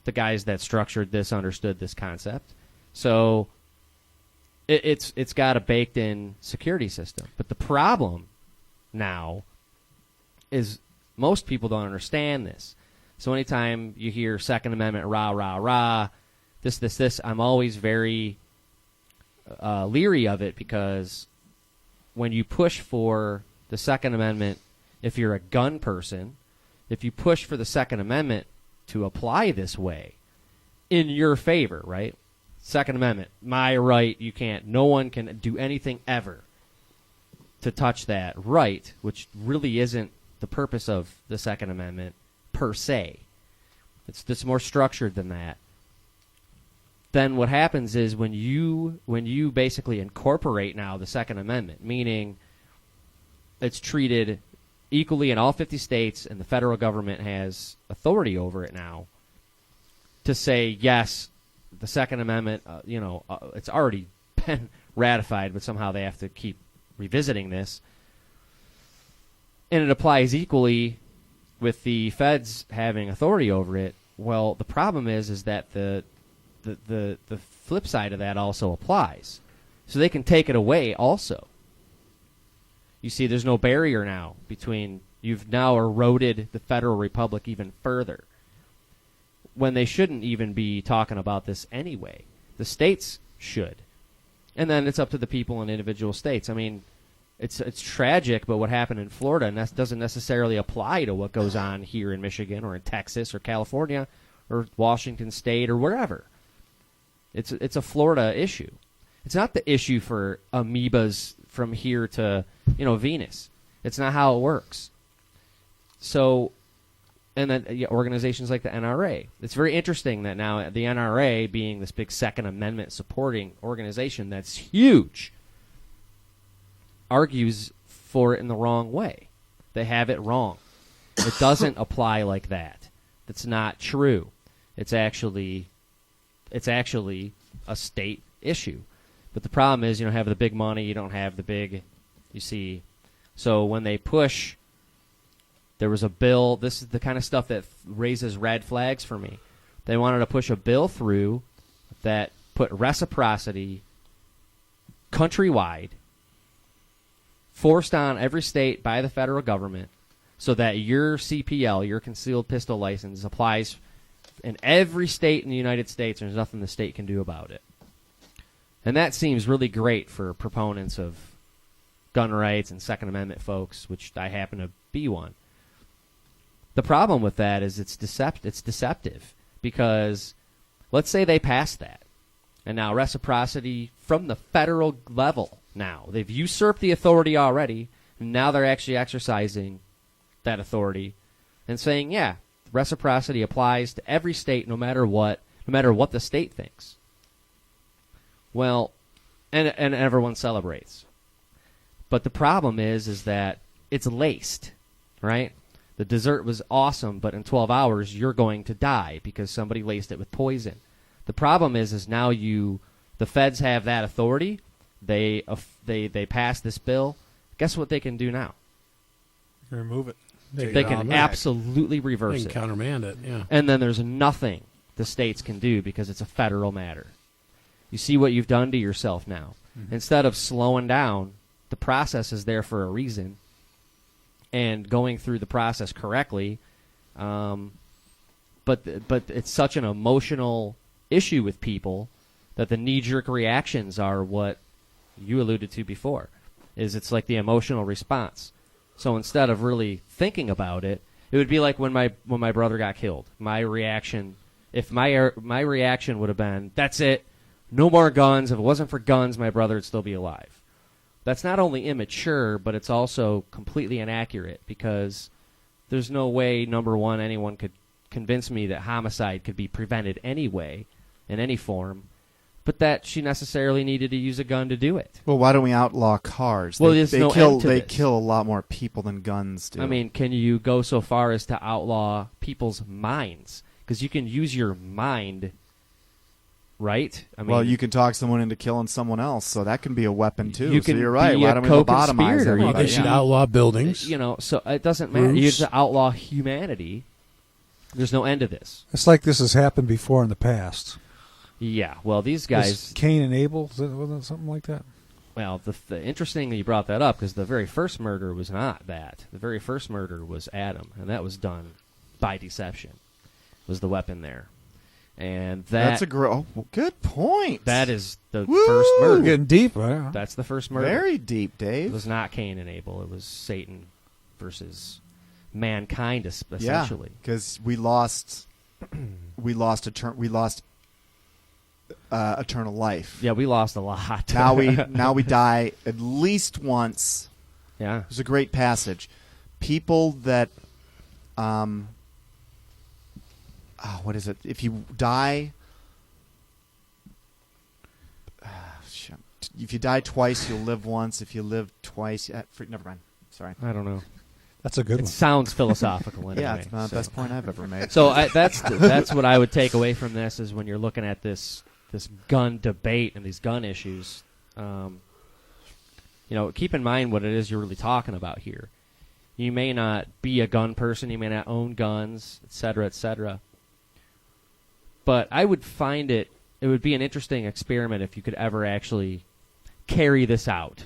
The guys that structured this understood this concept, so it's got a baked-in security system. But the problem now is most people don't understand this. So anytime you hear Second Amendment, rah, rah, rah, this, I'm always very leery of it, because when you push for the Second Amendment, if you're a gun person, if you push for the Second Amendment to apply this way in your favor, right? Second Amendment, my right, you can't, no one can do anything ever to touch that right, which really isn't the purpose of the Second Amendment per se. It's more structured than that. Then what happens is when you basically incorporate now the Second Amendment, meaning it's treated equally in all 50 states and the federal government has authority over it now, to say, yes, the Second Amendment, it's already been ratified, but somehow they have to keep revisiting this, and it applies equally with the feds having authority over it. Well, the problem is that the flip side of that also applies. So they can take it away also. You see, there's no barrier now between, you've now eroded the federal republic even further, when they shouldn't even be talking about this anyway. The states should. And then it's up to the people in individual states. I mean, it's tragic, but what happened in Florida doesn't necessarily apply to what goes on here in Michigan or in Texas or California or Washington State or wherever. It's a Florida issue. It's not the issue for amoebas from here to, Venus. It's not how it works. So, and then organizations like the NRA. It's very interesting that now the NRA, being this big Second Amendment supporting organization that's huge, argues for it in the wrong way. They have it wrong. It doesn't apply like that. That's not true. It's actually a state issue. But the problem is you don't have the big money, you don't have the big, you see. So when they push, there was a bill, this is the kind of stuff that raises red flags for me. They wanted to push a bill through that put reciprocity countrywide, forced on every state by the federal government, so that your CPL, your concealed pistol license, applies in every state in the United States. There's nothing the state can do about it. And that seems really great for proponents of gun rights and Second Amendment folks, which I happen to be one. The problem with that is it's deceptive, because let's say they pass that, and now reciprocity from the federal level, now they've usurped the authority already, and now they're actually exercising that authority and saying, yeah, reciprocity applies to every state no matter what the state thinks. Well, and everyone celebrates. But the problem is that it's laced, right? The dessert was awesome, but in 12 hours you're going to die because somebody laced it with poison. The problem is now the feds have that authority. They pass this bill. Guess what they can do now? Remove it. They can absolutely reverse it. They can countermand it, yeah. And then there's nothing the states can do because it's a federal matter. You see what you've done to yourself now. Mm-hmm. Instead of slowing down, the process is there for a reason, and going through the process correctly. But it's such an emotional issue with people that the knee-jerk reactions are what you alluded to before. It's like the emotional response. So instead of really thinking about it, it would be like when my brother got killed. My reaction, if my reaction would have been, that's it, no more guns. If it wasn't for guns, my brother would still be alive. That's not only immature, but it's also completely inaccurate, because there's no way, number one, anyone could convince me that homicide could be prevented anyway, in any form, but that she necessarily needed to use a gun to do it. Well, why don't we outlaw cars? Well, they kill a lot more people than guns do. I mean, can you go so far as to outlaw people's minds? Because you can use your mind, right? I mean, well, you can talk someone into killing someone else, so that can be a weapon too. So you're right. Why don't we lobotomize everybody? Well, they should outlaw buildings. So it doesn't matter. You have to outlaw humanity. There's no end to this. It's like this has happened before in the past. Yeah, well, these guys... Cain and Abel, wasn't it something like that? Well, the interesting that you brought that up, because the very first murder was not that. The very first murder was Adam, and that was done by deception, was the weapon there. And that's a good point. That is the first murder. We're getting deep, right? That's the first murder. Very deep, Dave. It was not Cain and Abel. It was Satan versus mankind, essentially. Yeah, because we lost eternal life. Yeah, we lost a lot. now we die at least once. Yeah, there's a great passage. People that, what is it? If you die, if you die twice, you'll live once. If you live twice, never mind. Sorry, I don't know. That's a good one. It sounds philosophical anyway. Yeah, it's the best point I've ever made. So that's what I would take away from this, is when you're looking at this gun debate and these gun issues, keep in mind what it is you're really talking about here. You may not be a gun person, you may not own guns, et cetera, but I would find it would be an interesting experiment if you could ever actually carry this out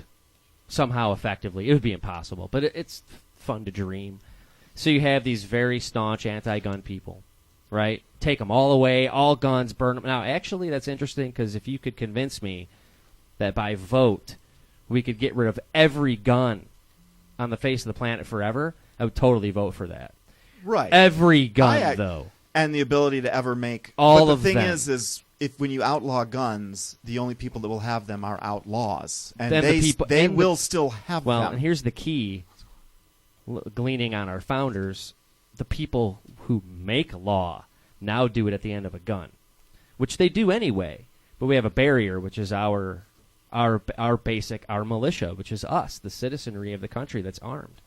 somehow effectively. It would be impossible, but it's fun to dream. So you have these very staunch anti-gun people, right? Take them all away, all guns, burn them. Now, actually, that's interesting, because if you could convince me that by vote we could get rid of every gun on the face of the planet forever, I would totally vote for that. Right. Every gun, though. And the ability to ever make all but of the thing them. is if when you outlaw guns, the only people that will have them are outlaws, and Then the people- they and will still have Well, them. and here's the key, gleaning on our founders, the people who make law now do it at the end of a gun, which they do anyway. But we have a barrier, which is our militia, which is us, the citizenry of the country that's armed.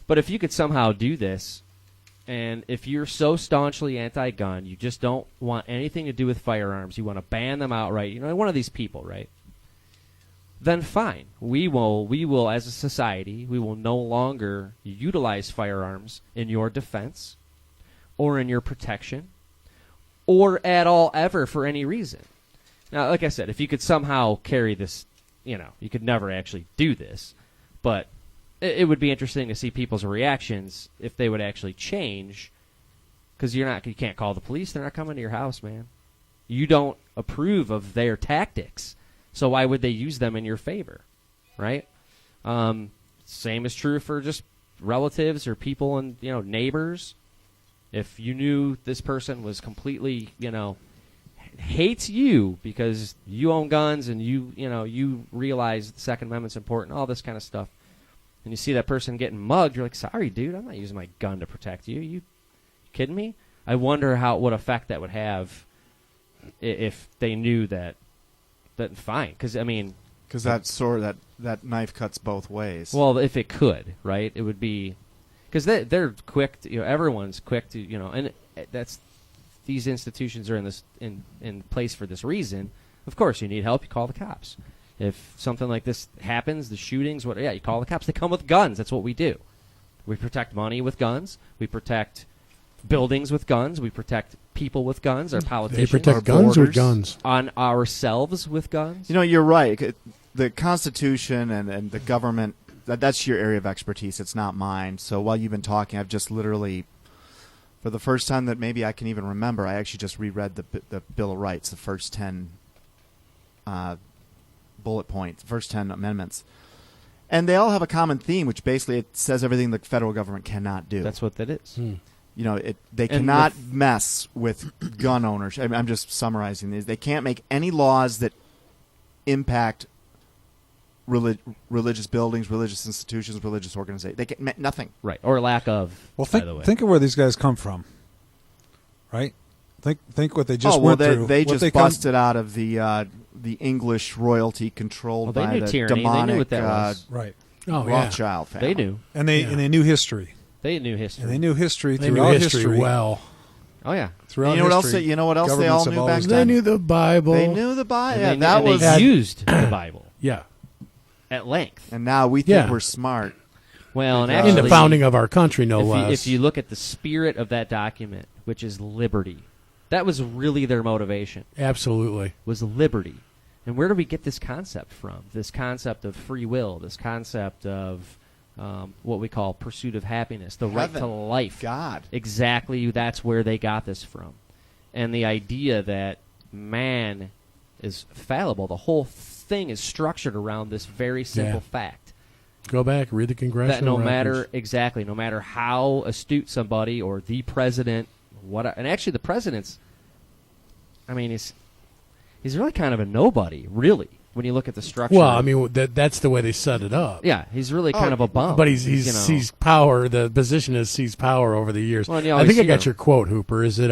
But if you could somehow do this, and if you're so staunchly anti-gun, you just don't want anything to do with firearms, you want to ban them outright, you know, one of these people, right? Then fine. We will, as a society, we will no longer utilize firearms in your defense or in your protection or at all ever for any reason. Now, like I said, if you could somehow carry this, you know, you could never actually do this, but it would be interesting to see people's reactions if they would actually change, because you can't call the police. They're not coming to your house, man. You don't approve of their tactics. So why would they use them in your favor, right? Same is true for just relatives or people and neighbors. If you knew this person was completely hates you because you own guns and you realize the Second Amendment's important, all this kind of stuff, and you see that person getting mugged, you're like, sorry, dude, I'm not using my gun to protect you. You kidding me? I wonder what effect that would have if they knew that. That fine, because that knife cuts both ways. Well, if it could, right, it would be because they're quick. Everyone's quick to and that's these institutions are in place for this reason. Of course, you need help, you call the cops. If something like this happens, the shootings, you call the cops. They come with guns. That's what we do. We protect money with guns. We protect buildings with guns. We protect people with guns. Our politicians. They protect guns with guns. On ourselves with guns. You're right. The Constitution and the government, that's your area of expertise. It's not mine. So while you've been talking, I've just literally, for the first time that maybe I can even remember, I actually just reread the Bill of Rights, the first 10 bullet points, the first 10 amendments. And they all have a common theme, which basically it says everything the federal government cannot do. That's what that is. They cannot mess with gun ownership. I'm just summarizing these. They can't make any laws that impact religious buildings, religious institutions, religious organizations. They can nothing. Right, or lack of. Well, by the way. think of where these guys come from, right? Think what they just went through. They just busted out of the English royalty controlled by the tyranny. demonic they knew what that was. right. Rothschild family. They knew. And they knew history. They knew history. And they knew history They throughout knew history well. Oh yeah. Throughout You know what else? history, You know what else they all governments have knew back always then? They knew the Bible. They knew the Bible. And Yeah, they used the Bible Yeah. at length. And now we think Yeah. we're smart. Well, and In actually, In the founding of our country, no less. if you look at the spirit of that document, which is liberty, that was really their motivation. Absolutely. Was liberty. And where do we get this concept from? This concept of free will, this concept of what we call pursuit of happiness, the right to life. God. Exactly, that's where they got this from. And the idea that man is fallible, the whole thing is structured around this very simple fact. Go back, read the congressional records. No matter how astute somebody or the president, and actually the president's, he's really kind of a nobody, really, when you look at the structure. Well, that's the way they set it up. Yeah, he's really kind of a bum. But he's seized power. The position has seized power over the years. Well, I think I got your quote, Hooper. Is it,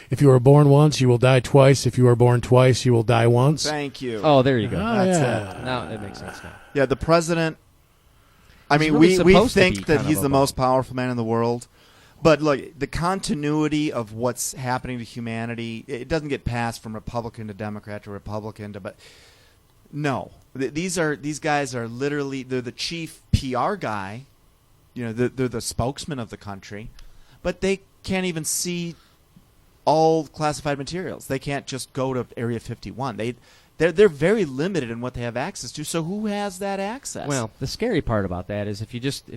if you were born once, you will die twice. If you are born twice, you will die once? Thank you. Oh, there you go. That's it. Now it makes sense now. Yeah, the president. He's really we supposed to think be that kind he's of the a most powerful man in the world. But look, the continuity of what's happening to humanity, it doesn't get passed from Republican to Democrat to Republican to, but no. These guys are literally, they're the chief PR guy, they're the spokesman of the country, but they can't even see all classified materials. They can't just go to Area 51. They're very limited in what they have access to. So who has that access? Well, the scary part about that is if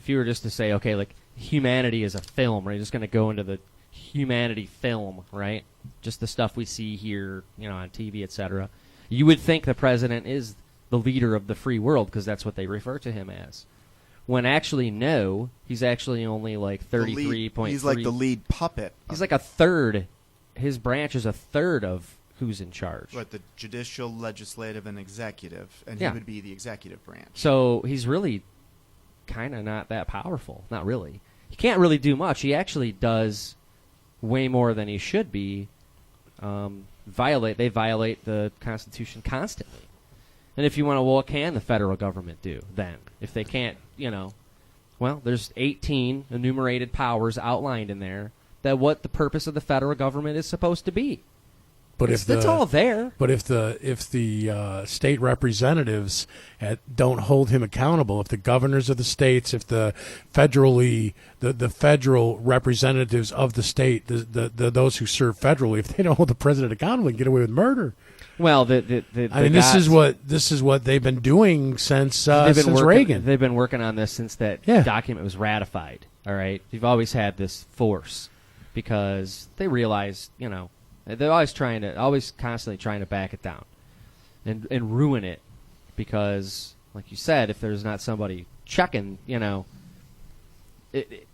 you were just to say, okay, like humanity is a film, right? You're just going to go into the humanity film, right? Just the stuff we see here, on TV, etc. You would think the president is the leader of the free world because that's what they refer to him as. When actually, no, he's actually only like 33.3. He's like the lead puppet. He's like a third. His branch is a third of who's in charge. But the judicial, legislative, and executive, and Yeah. he would be the executive branch. So he's really kind of not that powerful. Not really. He can't really do much. He actually does way more than he should be. They violate the Constitution constantly. And if you want to, well, what can the federal government do then? If they can't, well, there's 18 enumerated powers outlined in there that what the purpose of the federal government is supposed to be. But it's all there. But if the state representatives don't hold him accountable, if the governors of the states, if the the federal representatives of the state, those who serve federally, if they don't hold the president accountable, they can get away with murder. Well, this is what they've been doing since Reagan. They've been working on this since that document was ratified. All right, you've always had this force because they realize, they're always constantly trying to back it down and ruin it because, like you said, if there's not somebody checking, it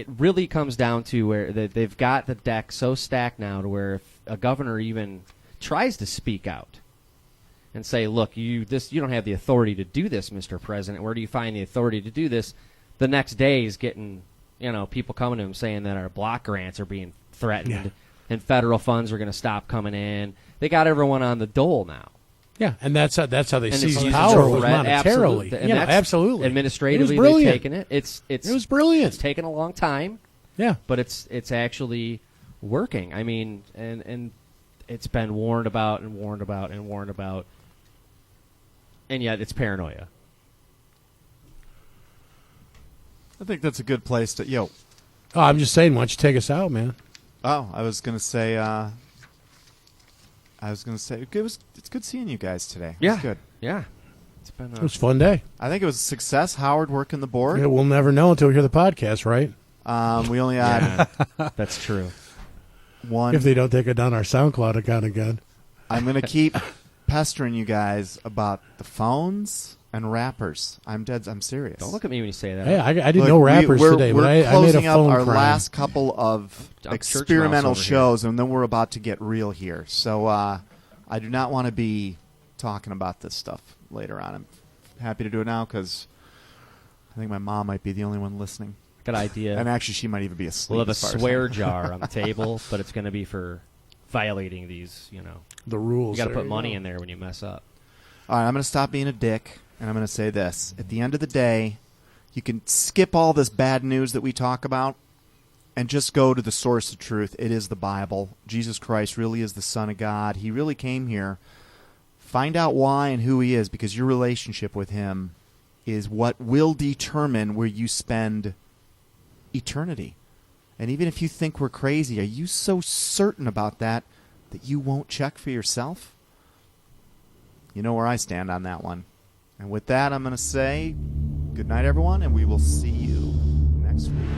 really comes down to where they've got the deck so stacked now to where if a governor even tries to speak out and say, look, you don't have the authority to do this, Mr. President. Where do you find the authority to do this? The next day he's getting, people coming to him saying that our block grants are being threatened and federal funds are going to stop coming in. They got everyone on the dole now. Yeah, and that's how they seize it's power was threat, monetarily. Absolutely. Administratively, it was they've taken it. It was brilliant. It's taken a long time. Yeah, but it's actually working. I mean, and it's been warned about and warned about and warned about, and yet it's paranoia. I think that's a good place to Oh, I'm just saying, why don't you take us out, man? Oh, I was gonna say. It's good seeing you guys today. Yeah, it's good. Yeah, it was a fun day. I think it was a success. Howard working the board. Yeah, we'll never know until we hear the podcast, right? We only had that's true. One. If they don't take it down our SoundCloud account again, I'm gonna keep pestering you guys about the phones and rappers. I'm serious. Don't look at me when you say that. Hey, I didn't know rappers today, but I made a phone up our crime. last couple of experimental shows, and then we're about to get real here. So I do not want to be talking about this stuff later on. I'm happy to do it now because I think my mom might be the only one listening. Good idea. And actually, she might even be asleep. We'll have a swear jar on the table, but it's going to be for violating these, the rules. You got to put money in there when you mess up. All right, I'm going to stop being a dick, and I'm going to say this. At the end of the day, you can skip all this bad news that we talk about and just go to the source of truth. It is the Bible. Jesus Christ really is the Son of God. He really came here. Find out why and who he is, because your relationship with him is what will determine where you spend eternity. And even if you think we're crazy, are you so certain about that you won't check for yourself? You know where I stand on that one. And with that, I'm going to say good night, everyone, and we will see you next week.